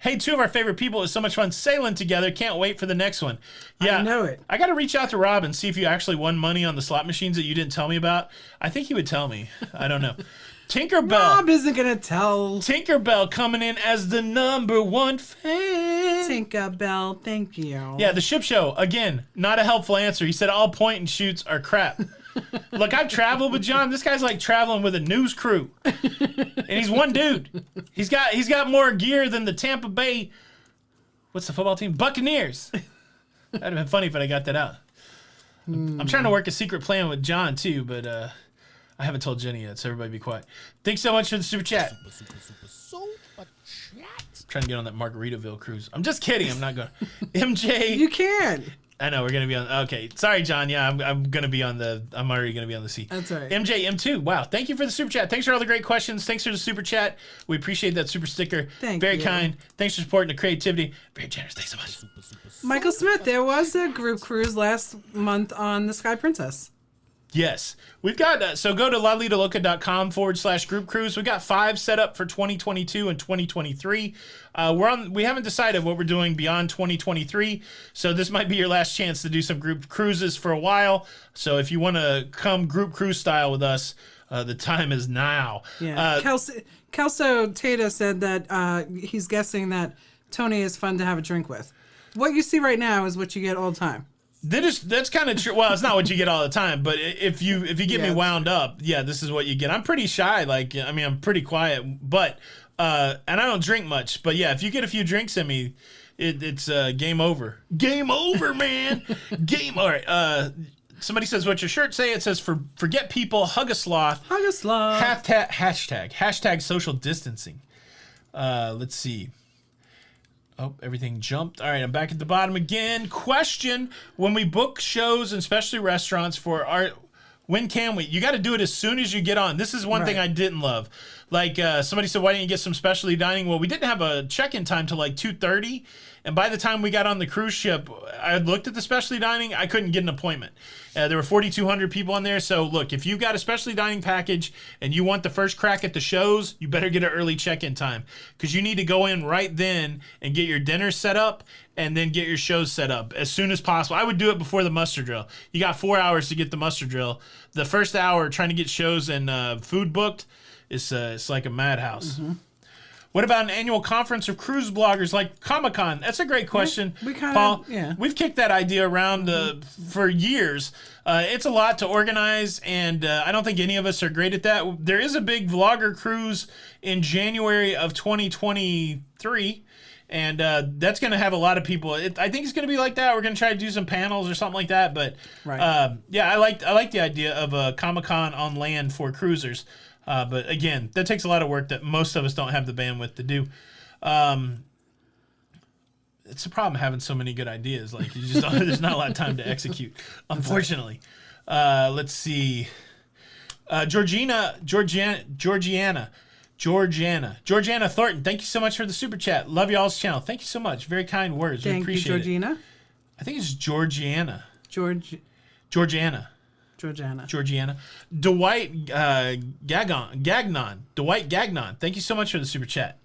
Hey, two of our favorite people. It was so much fun sailing together. Can't wait for the next one. Yeah, I know it. I got to reach out to Rob and see if you actually won money on the slot machines that you didn't tell me about. I think he would tell me. I don't know. Tinkerbell. Rob isn't gonna tell. Tinkerbell coming in as the #1 fan. Tinkerbell, thank you. Yeah, the ship show, again, not a helpful answer. He said all point and shoots are crap. Look, I've traveled with John. This guy's like traveling with a news crew. And he's one dude. He's got more gear than the Tampa Bay, what's the football team? Buccaneers. That'd have been funny if I got that out. I'm trying to work a secret plan with John too, but I haven't told Jenny yet, so everybody be quiet. Thanks so much for the super chat. Super chat. Trying to get on that Margaritaville cruise. I'm just kidding. I'm not going. MJ. You can. I know we're gonna be on. Okay, sorry, John. Yeah, I'm gonna be on the. I'm already gonna be on the sea. That's right. MJ M2. Wow, thank you for the super chat. Thanks for all the great questions. Thanks for the super chat. We appreciate that super sticker. Very kind. Thanks for supporting the creativity. Very generous. Thanks so much. Michael Smith. There was a group cruise last month on the Sky Princess. Yes. We've got, so go to lalidoloca.com/group cruise. We've got 5 set up for 2022 and 2023. We haven't decided what we're doing beyond 2023, so this might be your last chance to do some group cruises for a while. So if you want to come group cruise style with us, the time is now. Yeah. Kelso Tata said that he's guessing that Tony is fun to have a drink with. What you see right now is what you get all the time. That's kind of true. Well, it's not what you get all the time, but if you get me wound up, yeah, this is what you get. I'm pretty shy. Like, I mean, I'm pretty quiet, but and I don't drink much. But yeah, if you get a few drinks in me, it's game over. Game over, man. All right. Somebody says, "What's your shirt say?" It says, "Forget people, hug a sloth." Hug a sloth. Hashtag social distancing. Let's see. Oh, everything jumped. All right, I'm back at the bottom again. Question: when we book shows and especially restaurants when can we? You got to do it as soon as you get on. This is one thing I didn't love. Like somebody said, why didn't you get some specialty dining? Well, we didn't have a check-in time till like 2:30. And by the time we got on the cruise ship, I looked at the specialty dining. I couldn't get an appointment. There were 4,200 people on there. So look, if you've got a specialty dining package and you want the first crack at the shows, you better get an early check-in time because you need to go in right then and get your dinner set up and then get your shows set up as soon as possible. I would do it before the muster drill. You got 4 hours to get the muster drill. The first hour trying to get shows and food booked is it's like a madhouse. Mm-hmm. What about an annual conference of cruise bloggers like Comic-Con? That's a great question, Paul. We've kicked that idea around for years. It's a lot to organize, and I don't think any of us are great at that. There is a big vlogger cruise in January of 2023, and that's going to have a lot of people. I think it's going to be like that. We're going to try to do some panels or something like that. But yeah, I like the idea of a Comic-Con on land for cruisers. But again, that takes a lot of work that most of us don't have the bandwidth to do. It's a problem having so many good ideas. Like you just there's not a lot of time to execute, unfortunately. Let's see. Georgiana Thornton, thank you so much for the super chat. Love y'all's channel. Thank you so much. Very kind words. We appreciate it. Georgina. I think it's Georgiana. Georgiana. Dwight Gagnon. Dwight Gagnon. Thank you so much for the super chat.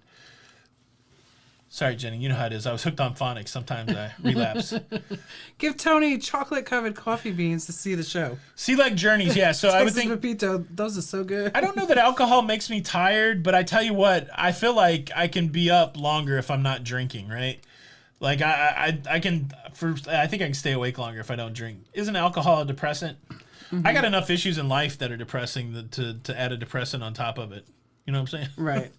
Sorry, Jenny. You know how it is. I was hooked on phonics. Sometimes I relapse. Give Tony chocolate-covered coffee beans to see the show. Sea Leg Journeys, yeah. So I would think... Pepito, those are so good. I don't know that alcohol makes me tired, but I tell you what, I feel like I can be up longer if I'm not drinking, right? Like I think I can stay awake longer if I don't drink. Isn't alcohol a depressant? Mm-hmm. I got enough issues in life that are depressing to add a depressant on top of it. You know what I'm saying? Right.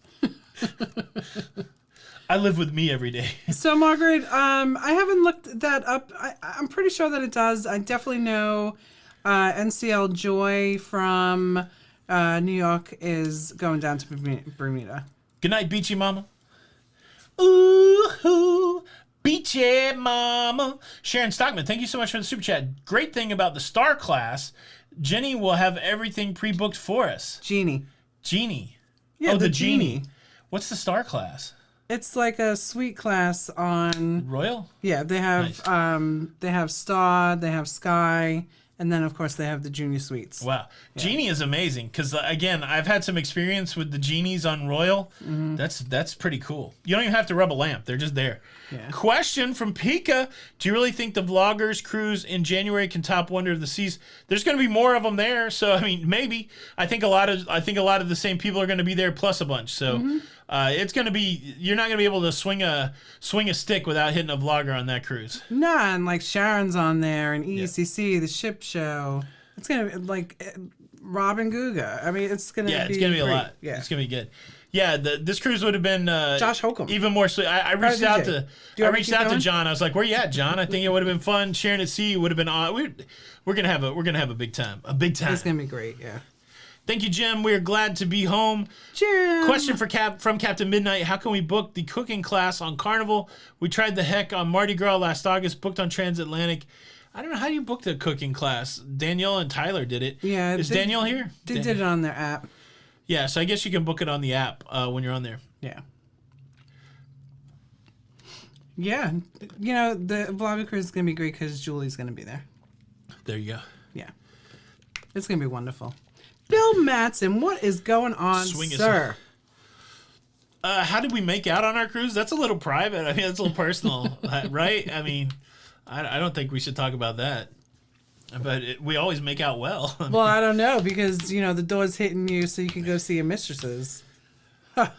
I live with me every day. So, Margaret, I haven't looked that up. I'm pretty sure that it does. I definitely know NCL Joy from New York is going down to Bermuda. Good night, Beachy Mama. Ooh, Beachy Mama. Sharon Stockman, thank you so much for the super chat. Great thing about the Star Class, Jenny will have everything pre-booked for us. Genie. Yeah, the Genie. What's the Star Class? It's like a suite class on Royal. Yeah, they have nice. They have Star, they have Sky, and then of course they have the Junior suites. Wow, yeah. Genie is amazing because again, I've had some experience with the Genies on Royal. Mm-hmm. That's pretty cool. You don't even have to rub a lamp; they're just there. Yeah. Question from Pika: do you really think the Vloggers cruise in January can top Wonder of the Seas? There's going to be more of them there, so I mean, maybe. I think a lot of the same people are going to be there plus a bunch. So. Mm-hmm. It's going to be, you're not going to be able to swing a stick without hitting a vlogger on that cruise. Nah, and like Sharon's on there and ECC, the ship show. It's going to be like Robin Guga. I mean, it's going to be it's going to be a lot. Yeah. It's going to be good. Yeah, this cruise would have been Josh Holcomb. Even more sweet. I reached out to John. I was like, "Where you at, John? I think it would have been fun. Sharing at sea would have been on. We're going to have a big time. A big time. It's going to be great. Yeah. Thank you, Jim. We are glad to be home. Jim. Question from Captain Midnight. How can we book the cooking class on Carnival? We tried the heck on Mardi Gras last August, booked on Transatlantic. I don't know. How do you book the cooking class? Danielle and Tyler did it. Yeah. Is Danielle here? They did it on their app. Yeah, so I guess you can book it on the app when you're on there. Yeah. Yeah. You know, the Vlogger cruise is going to be great because Julie's going to be there. There you go. Yeah. It's going to be wonderful. Bill Mattson, what is going on, Swing us sir? How did we make out on our cruise? That's a little private. I mean, that's a little personal, right? I mean, I don't think we should talk about that. But we always make out well. Well, I don't know because, you know, the door's hitting you so you can go see your mistresses. Huh.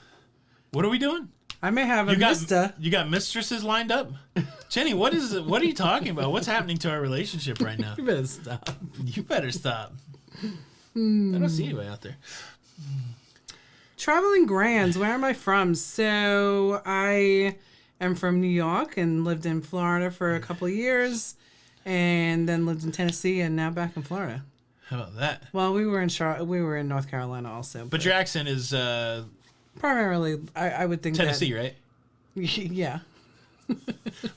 What are we doing? I may have a mister. You got mistresses lined up? Jenny, what are you talking about? What's happening to our relationship right now? You better stop. You better stop. I don't see anybody out there. Traveling Grands, where am I from? So I am from New York and lived in Florida for a couple of years and then lived in Tennessee and now back in Florida. How about that? Well, we were in North Carolina also. But your accent is primarily, I would think Tennessee, right? Yeah.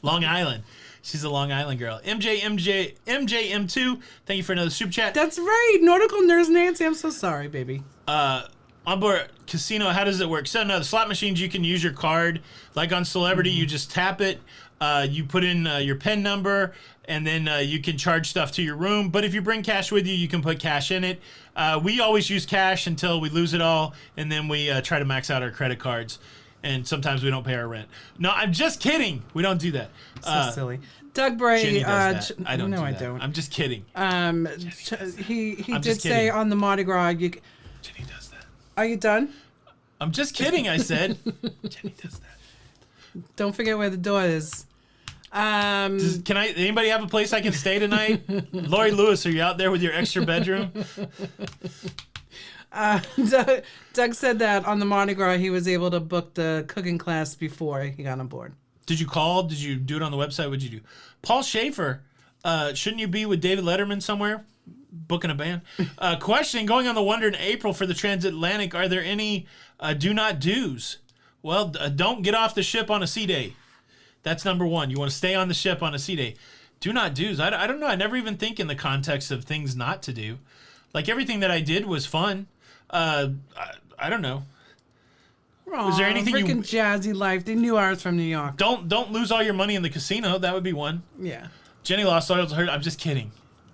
Long Island. She's a Long Island girl. MJM2, thank you for another super chat. That's right. Nautical Nurse Nancy, I'm so sorry, baby. Onboard casino, how does it work? So no, the slot machines, you can use your card. Like on Celebrity, you just tap it. You put in your PIN number, and then you can charge stuff to your room. But if you bring cash with you, you can put cash in it. We always use cash until we lose it all, and then we try to max out our credit cards. And sometimes we don't pay our rent. No, I'm just kidding. We don't do that. So silly. Doug Bray. Jenny does that. I don't no, do I that. don't. I'm just kidding. He I'm did just say kidding. on the Mardi Gras. Jenny does that. Are you done? I'm just kidding, I said. Jenny does that. Don't forget where the door is. Anybody have a place I can stay tonight? Lori Lewis, are you out there with your extra bedroom? Doug said that on the Mardi Gras he was able to book the cooking class before he got on board. Did you call? Did you do it on the website? What'd you do? Paul Schaefer, shouldn't you be with David Letterman somewhere? Booking a band? Question, going on the Wonder in April for the transatlantic, are there any do not do's? Well, don't get off the ship on a sea day. That's number one. You want to stay on the ship on a sea day. Do not do's. I don't know. I never even think in the context of things not to do. Like everything that I did was fun. I don't know. Was there anything freaking jazzy life? They knew I was from New York. Don't lose all your money in the casino. That would be one. Yeah. Jenny lost all her. I'm just kidding.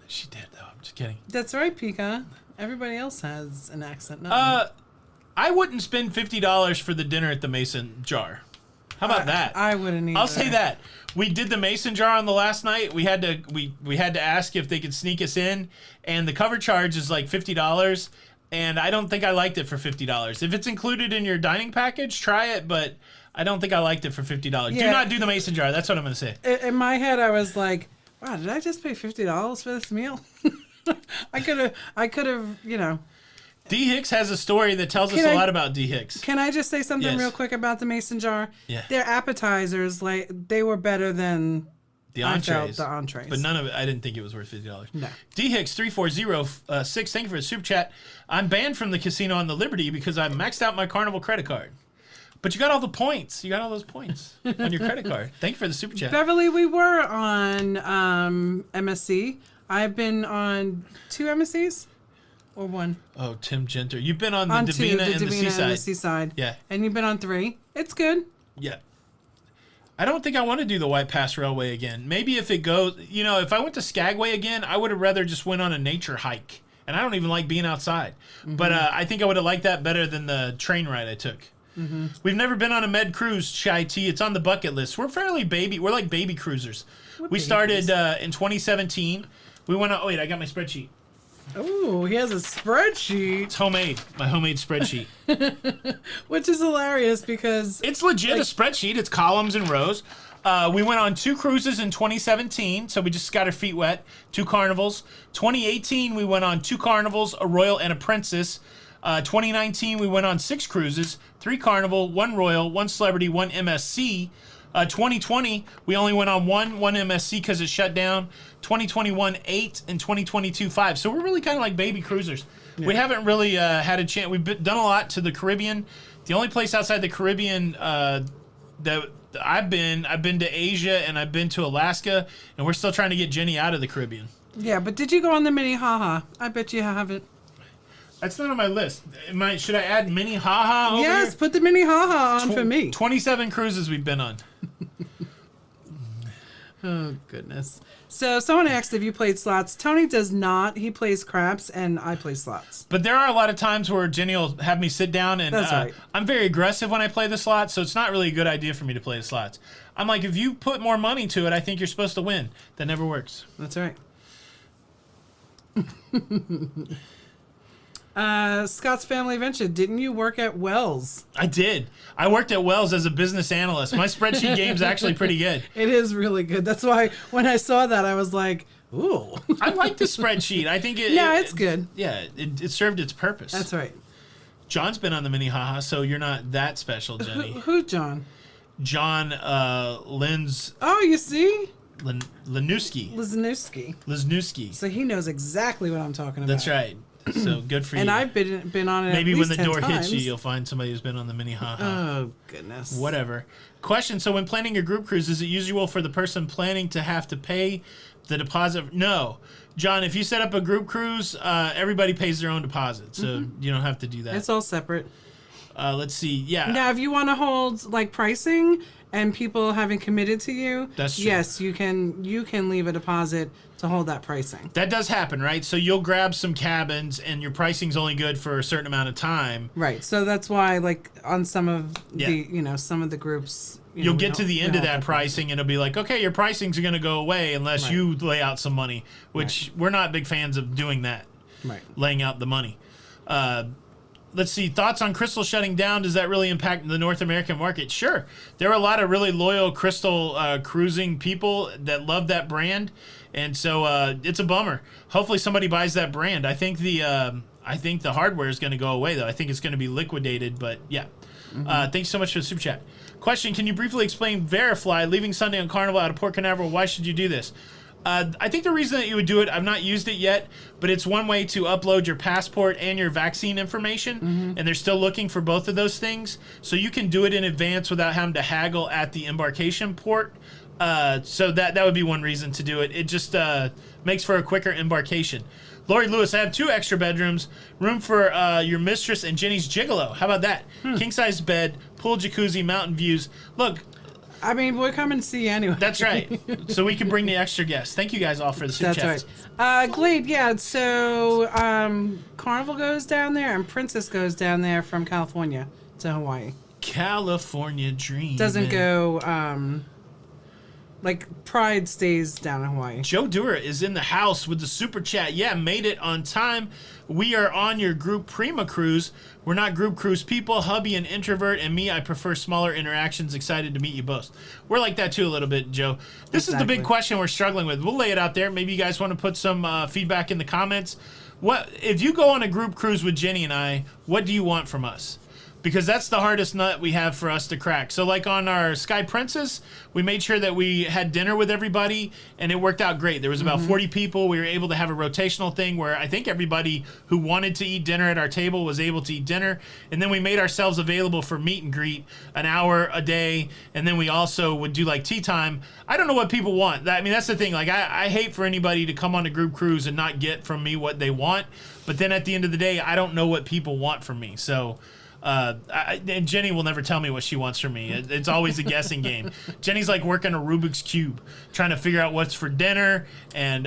She did though. I'm just kidding. That's right, Pika. Everybody else has an accent. Not me. I wouldn't spend $50 for the dinner at the Mason Jar. How about that? I wouldn't either. I'll say that. We did the Mason Jar on the last night. We had to ask if they could sneak us in, and the cover charge is like $50. And I don't think I liked it for $50. If it's included in your dining package, try it. But I don't think I liked it for $50. Yeah. Do not do the Mason Jar. That's what I'm going to say. In my head, I was like, "Wow, did I just pay $50 for this meal?" I could have, you know. D. Hicks has a story that tells us a lot about D. Hicks. Can I just say something real quick about the Mason Jar? Yeah. Their appetizers, like, they were better than The entrees. the entrees. But none of it, I didn't think it was worth $50. No. D. Hicks 3406, thank you for the super chat. I'm banned from the casino on the Liberty because I maxed out my Carnival credit card. But you got all the points. You got all those points on your credit card. Thank you for the super chat. Beverly, we were on MSC. I've been on 2 MSCs or 1. Oh, Tim Genter. You've been on the On Divina 2, and the Seaside. and the Seaside. Yeah. And you've been on 3. It's good. Yeah. I don't think I want to do the White Pass Railway again. Maybe if it goes, you know, if I went to Skagway again, I would have rather just went on a nature hike. And I don't even like being outside. Mm-hmm. But I think I would have liked that better than the train ride I took. Mm-hmm. We've never been on a med cruise, Chai T. It's on the bucket list. We're fairly baby. We're like baby cruisers. We started in 2017. We went on, wait, I got my spreadsheet. Oh, he has a spreadsheet. It's homemade. My homemade spreadsheet. Which is hilarious because... It's legit a spreadsheet. It's columns and rows. We went on 2 cruises in 2017, so we just got our feet wet. 2 carnivals. 2018, we went on 2 carnivals, a royal and a princess. 2019, we went on 6 cruises, 3 carnival, 1 royal, 1 celebrity, 1 MSC. 2020, we only went on one MSC because it shut down. 2021, 8, and 2022, 5. So we're really kind of like baby cruisers. Yeah. We haven't really had a chance. We've done a lot to the Caribbean. The only place outside the Caribbean that I've been to Asia and I've been to Alaska, and we're still trying to get Jenny out of the Caribbean. Yeah, but did you go on the mini haha? I bet you haven't. That's not on my list. Should I add mini haha over Yes, here? put the mini haha on for me. 27 cruises we've been on. Oh, goodness. So someone asked if you played slots. Tony does not. He plays craps, and I play slots. But there are a lot of times where Jenny will have me sit down, and That's right. I'm very aggressive when I play the slots, so it's not really a good idea for me to play the slots. I'm like, if you put more money to it, I think you're supposed to win. That never works. That's right. Scott's Family Adventure. Didn't you work at Wells? I did. I worked at Wells as a business analyst. My spreadsheet game's actually pretty good. It is really good. That's why when I saw that, I was like, ooh. I like the spreadsheet. I think It's good. Yeah, it served its purpose. That's right. John's been on the mini haha, so you're not that special, Jenny. Who, John? John Linz Oh, you see? Lenewski. Lizanowski. So he knows exactly what I'm talking about. That's right. So good for you. And I've been on it. Maybe at when least the 10 door times. hits you, you'll find somebody who's been on the mini haha. Oh, goodness. Whatever. Question. So when planning a group cruise, is it usual for the person planning to have to pay the deposit? No. John, if you set up a group cruise, everybody pays their own deposit. So you don't have to do that. It's all separate. Let's see. Yeah. Now, if you want to hold like pricing and people having committed to you, That's true. yes, you can leave a deposit to hold that pricing. That does happen, right? So you'll grab some cabins and your pricing's only good for a certain amount of time. Right. So that's why, like, on some of Yeah. the, some of the groups, You'll we get to don't- the we end of don't that have pricing and it'll be like, okay, your pricing's going to go away unless Right. you lay out some money, which we're not big fans of doing that, Right. laying out the money. Let's see, thoughts on Crystal shutting down. Does that really impact the North American market? Sure. There are a lot of really loyal Crystal cruising people that love that brand. And so it's a bummer. Hopefully somebody buys that brand. I think the hardware is going to go away, though. I think it's going to be liquidated, but yeah. Thanks so much for the super chat. Question, can you briefly explain Verifly, leaving Sunday on Carnival out of Port Canaveral? Why should you do this? I think the reason that you would do it, I've not used it yet, but it's one way to upload your passport and your vaccine information, and they're still looking for both of those things. So you can do it in advance without having to haggle at the embarkation port. So that would be one reason to do it. It just makes for a quicker embarkation. Lori Lewis, I have 2 extra bedrooms, room for your mistress and Jenny's gigolo. How about that? King-size bed, pool, jacuzzi, mountain views. Look, I mean, we'll come and see you anyway. that's right. So we can bring the extra guests. Thank you guys all for the super That's chats. right. Glade, yeah. So Carnival goes down there and Princess goes down there from California to Hawaii. California dream. Doesn't go. Like Pride stays down in Hawaii. Joe Dura is in the house with the super chat. Yeah, made it on time. We are on your group Prima cruise. We're not group cruise people. Hubby an introvert, and me, I prefer smaller interactions. Excited to meet you both. We're like that too a little bit, Joe. This is the big Exactly. question we're struggling with. We'll lay it out there. Maybe you guys want to put some feedback in the comments. What if you go on a group cruise with Jenny and I? What do you want from us? Because that's the hardest nut we have for us to crack. So like on our Sky Princess, we made sure that we had dinner with everybody, and it worked out great. There was about 40 people. We were able to have a rotational thing where I think everybody who wanted to eat dinner at our table was able to eat dinner. And then we made ourselves available for meet and greet an hour a day. And then we also would do like tea time. I don't know what people want. I mean, that's the thing. Like I hate for anybody to come on a group cruise and not get from me what they want. But then at the end of the day, I don't know what people want from me. So... and Jenny will never tell me what she wants from me. It's always a guessing game. Jenny's like working a Rubik's Cube, trying to figure out what's for dinner, and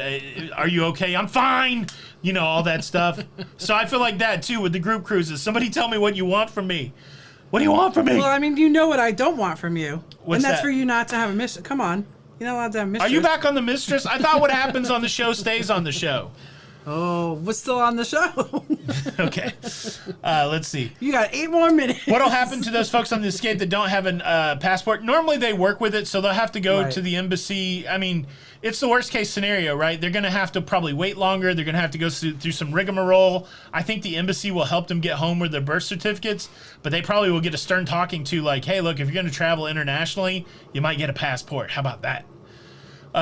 are you okay? I'm fine! You know, all that stuff. So I feel like that, too, with the group cruises. Somebody tell me what you want from me. What do you want from me? Well, I mean, you know what I don't want from you. What's and that's that? for you not to have a mistress. Come on. You're not allowed to have a mistress. Are you back on the mistress? I thought what happens on the show stays on the show. Oh, what's still on the show? Okay. Let's see. You got 8 more minutes. What'll happen to those folks on the Escape that don't have a passport? Normally they work with it, so they'll have to go Right. to the embassy. I mean, it's the worst case scenario, right? They're going to have to probably wait longer. They're going to have to go through some rigmarole. I think the embassy will help them get home with their birth certificates, but they probably will get a stern talking to like, hey, look, if you're going to travel internationally, you might get a passport. How about that?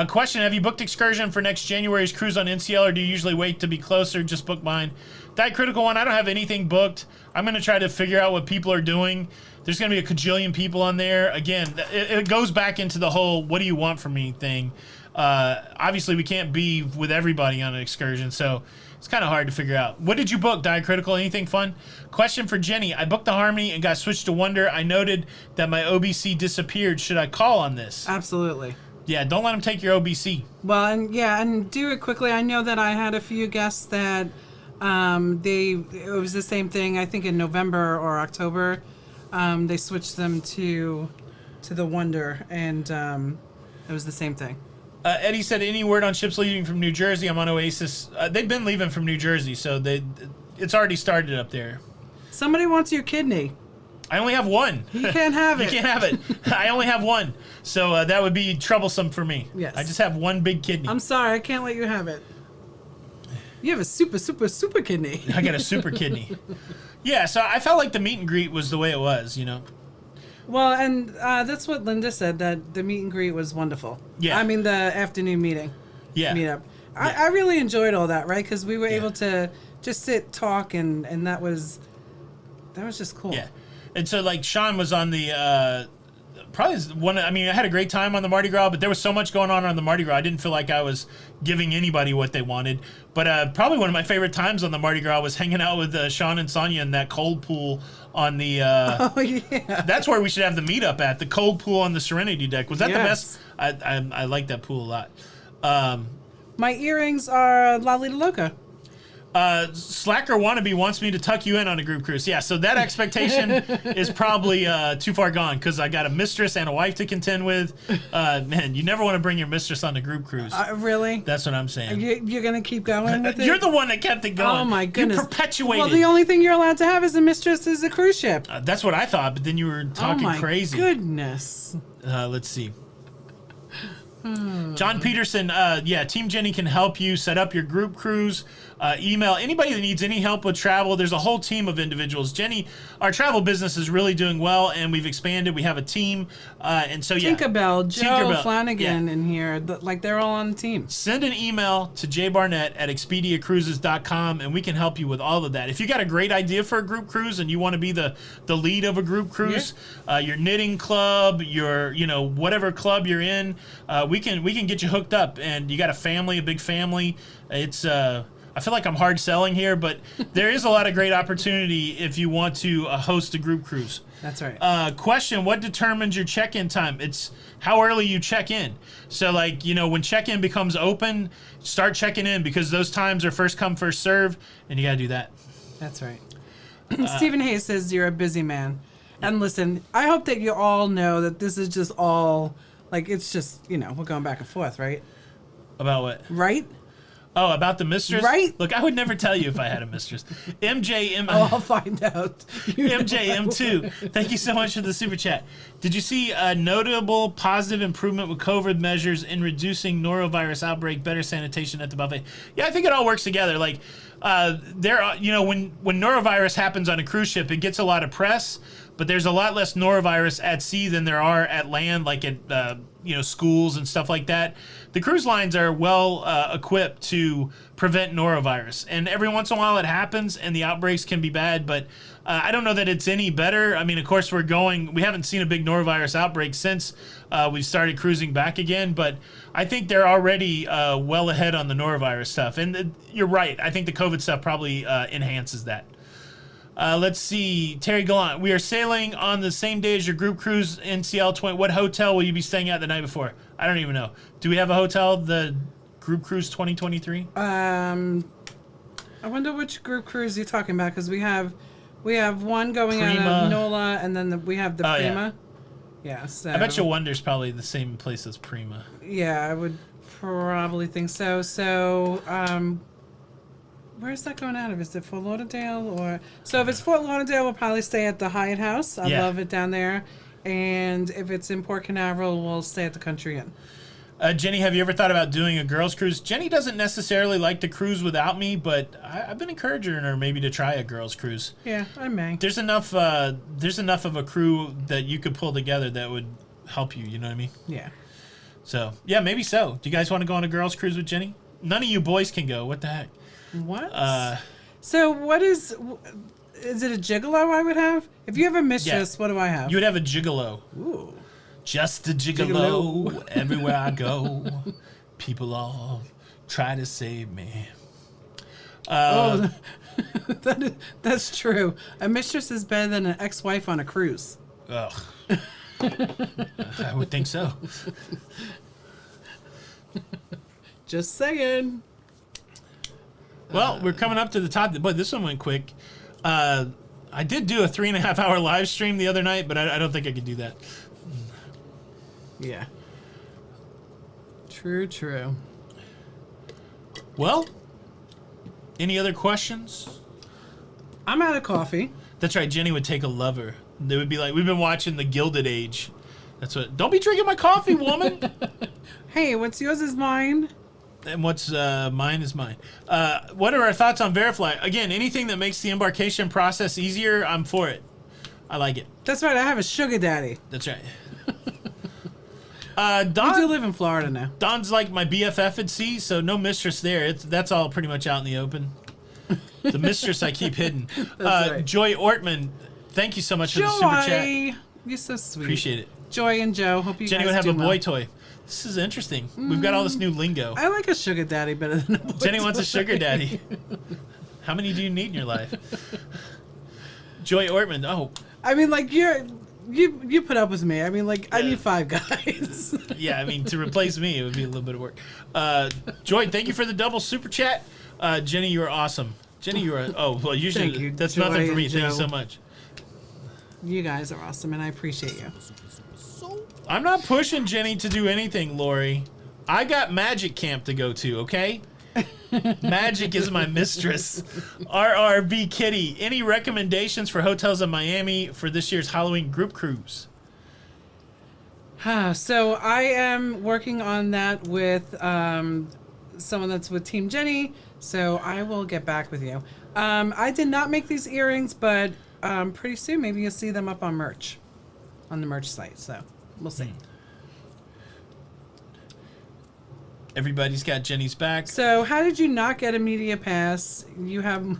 Question, have you booked excursion for next January's cruise on NCL, or do you usually wait to be closer? Just book mine. That critical one, I don't have anything booked. I'm going to try to figure out what people are doing. There's going to be a cajillion people on there. Again, it goes back into the whole what do you want from me thing. Obviously, we can't be with everybody on an excursion, so it's kind of hard to figure out. What did you book, Diacritical? Anything fun? Question for Jenny. I booked the Harmony and got switched to Wonder. I noted that my OBC disappeared. Should I call on this? Absolutely. Yeah, don't let them take your OBC. Well, and do it quickly. I know that I had a few guests that it was the same thing. I think in November or October, they switched them to the Wonder, and it was the same thing. Eddie said, any word on ships leaving from New Jersey? I'm on Oasis. They've been leaving from New Jersey, so it's already started up there. Somebody wants your kidney. I only have one. You can't have it. You can't have it. I only have one. So that would be troublesome for me. Yes. I just have one big kidney. I'm sorry, I can't let you have it. You have a super, super, super kidney. I got a super kidney. Yeah, so I felt like the meet and greet was the way it was, you know. Well, and that's what Linda said, that the meet and greet was wonderful. Yeah. I mean, the afternoon meetup. Yeah. I really enjoyed all that, right? Because we were able to just sit, talk, and that was just cool. Yeah. And so, like, Sean was on the, probably one, I mean, I had a great time on the Mardi Gras, but there was so much going on the Mardi Gras, I didn't feel like I was giving anybody what they wanted. But probably one of my favorite times on the Mardi Gras was hanging out with Sean and Sonia in that cold pool on the, Oh, yeah. that's where we should have the meetup at, the cold pool on the Serenity deck. Was that the Yes. best? I like that pool a lot. My earrings are Lido Loca. Slacker Wannabe wants me to tuck you in on a group cruise. Yeah, so that expectation is probably too far gone because I got a mistress and a wife to contend with. Man, you never want to bring your mistress on a group cruise. Really? That's what I'm saying. You're going to keep going with it? You're the one that kept it going. Oh, my goodness. You perpetuated. Well, the only thing you're allowed to have as a mistress is a cruise ship. That's what I thought, but then you were talking crazy. Goodness. Let's see. John Peterson, Team Jenny can help you set up your group cruise. Email anybody that needs any help with travel. There's a whole team of individuals. Jenny, our travel business is really doing well, and we've expanded. We have a team, and so Tinkerbell, Joe Tinkerbell, Flanagan in here, like they're all on the team. Send an email to jbarnett@expediacruises.com, and we can help you with all of that. If you got a great idea for a group cruise and you want to be the lead of a group cruise, your knitting club, your whatever club you're in, we can get you hooked up. And you got a big family. It's I feel like I'm hard selling here, but there is a lot of great opportunity if you want to host a group cruise. That's right. Question, what determines your check-in time? It's how early you check in. So, like, when check-in becomes open, start checking in because those times are first come, first serve, and you got to do that. That's right. Stephen Hayes says you're a busy man. And listen, I hope that you all know that this is just all, like, it's just, we're going back and forth, right? About what? Right? Oh, about the mistress? Right. Look, I would never tell you if I had a mistress. I'll find out. MJM2, thank you so much for the super chat. Did you see a notable positive improvement with COVID measures in reducing norovirus outbreak, better sanitation at the buffet? Yeah, I think it all works together. Like, when norovirus happens on a cruise ship, it gets a lot of press, but there's a lot less norovirus at sea than there are at land, like at schools and stuff like that. The cruise lines are well equipped to prevent norovirus, and every once in a while it happens, and the outbreaks can be bad. But I don't know that it's any better. I mean, of course, we haven't seen a big norovirus outbreak since we've started cruising back again. But I think they're already well ahead on the norovirus stuff. And you're right. I think the COVID stuff probably enhances that. Let's see. Terry Gallant, we are sailing on the same day as your group cruise NCL 20. What hotel will you be staying at the night before? I don't even know. Do we have a hotel, the group cruise 2023? I wonder which group cruise you're talking about, because we have one going Prima. out of NOLA, and then we have the Prima. Yeah, so. I bet you Wonder's probably the same place as Prima. Yeah, I would probably think so. So, where's that going out of? Is it Fort Lauderdale or? So if it's Fort Lauderdale, we'll probably stay at the Hyatt House. I love it down there. And if it's in Port Canaveral, we'll stay at the Country Inn. Jenny, have you ever thought about doing a girls' cruise? Jenny doesn't necessarily like to cruise without me, but I've been encouraging her maybe to try a girls' cruise. Yeah, I may. There's enough of a crew that you could pull together that would help you. You know what I mean? Yeah. So yeah, maybe so. Do you guys want to go on a girls' cruise with Jenny? None of you boys can go. What the heck? What? So what is it a gigolo I would have? If you have a mistress, what do I have? You would have a gigolo. Ooh. Just a gigolo. Everywhere I go, people all try to save me. That's true. A mistress is better than an ex-wife on a cruise. Ugh. I would think so. Just saying. Well, we're coming up to the top. But this one went quick. I did do a 3.5 hour live stream the other night, but I don't think I could do that. Yeah. True. Well, any other questions? I'm out of coffee. That's right. Jenny would take a lover. They would be like, we've been watching The Gilded Age. That's what. Don't be drinking my coffee, woman. Hey, what's yours is mine. And what's mine is mine. What are our thoughts on Verifly? Again, anything that makes the embarkation process easier, I'm for it. I like it. That's right. I have a sugar daddy. That's right. I do Don, live in Florida now. Don's like my BFF at sea, so no mistress there. That's all pretty much out in the open. The mistress I keep hidden. That's right. Joy Ortman, thank you so much for the super chat. You're so sweet. Appreciate it. Joy and Joe. Hope you Jenny guys would have do a boy well. toy. This is interesting. We've got all this new lingo. I like a sugar daddy better than a boy Jenny wants a toy. sugar daddy. How many do you need in your life? Joy Ortman. Oh, I mean, like you put up with me. I mean, like I need 5 guys. yeah. I mean, to replace me, it would be a little bit of work. Joy, thank you for the double super chat. Jenny, you are awesome. Jenny, you are. Oh, well, usually Thank you, that's Joy nothing for me. and Thank you Joe. so much. You guys are awesome, and I appreciate you. So I'm not pushing Jenny to do anything, Lori. I got Magic Camp to go to, okay? Magic is my mistress. RRB Kitty, any recommendations for hotels in Miami for this year's Halloween group cruise? So I am working on that with someone that's with Team Jenny. So I will get back with you. I did not make these earrings, but pretty soon maybe you'll see them up on merch, on the merch site. So we'll see. Everybody's got Jenny's back. So how did you not get a media pass? You have,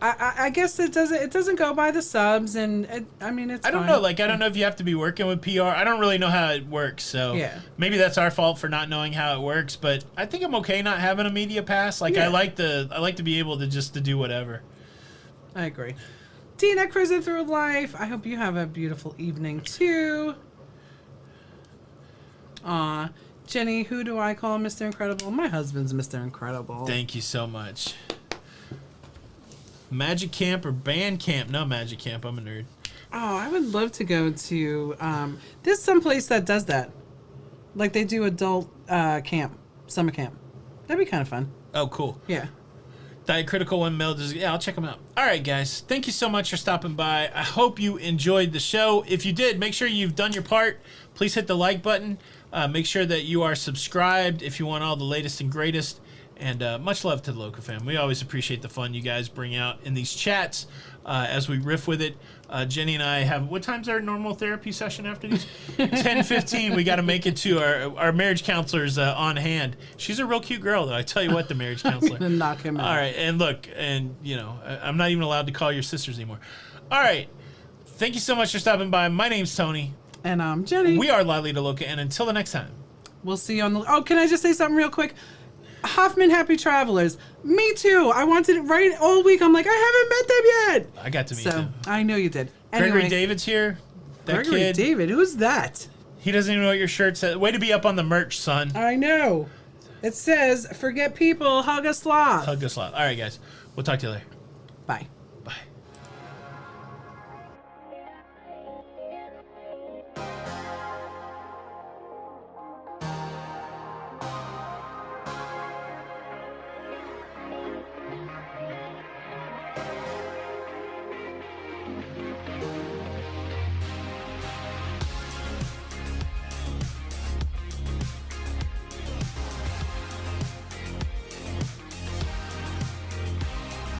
I guess it doesn't go by the subs, and I mean it's. I don't fine. know. Like, I don't know if you have to be working with PR. I don't really know how it works. So Yeah. maybe that's our fault for not knowing how it works. But I think I'm okay not having a media pass. Like, Yeah. I like to be able to just to do whatever. I agree. Tina cruising through life. I hope you have a beautiful evening too. Aw, Jenny, who do I call Mr. Incredible? My husband's Mr. Incredible. Thank you so much. Magic Camp or Band Camp? No, Magic Camp. I'm a nerd. Oh, I would love to go to. There's some place that does that, like they do adult camp, summer camp. That'd be kind of fun. Oh, cool. Yeah. Diacritical One Mil. Yeah, I'll check them out. All right, guys. Thank you so much for stopping by. I hope you enjoyed the show. If you did, make sure you've done your part. Please hit the like button. Make sure that you are subscribed if you want all the latest and greatest. And much love to the Loca fam. We always appreciate the fun you guys bring out in these chats as we riff with it. Jenny and I have, what time's our normal therapy session after these? 10:15. We got to make it to our marriage counselor's on hand. She's a real cute girl, though. I tell you what, the marriage counselor. Gonna knock him out. All right, and look, and you know, I'm not even allowed to call your sisters anymore. All right, thank you so much for stopping by. My name's Tony. And I'm Jenny. We are Lido Loca, and until the next time. We'll see you on the. Oh, can I just say something real quick? Hoffman Happy Travelers. Me too. I wanted it right all week. I'm like, I haven't met them yet. I got to meet So them. I know you did. Anyway, Gregory David's here. That Gregory kid. David. Who's that? He doesn't even know what your shirt says. Way to be up on the merch, son. I know. It says, "Forget people, hug a sloth." Hug this lot. All right, guys. We'll talk to you later. Bye.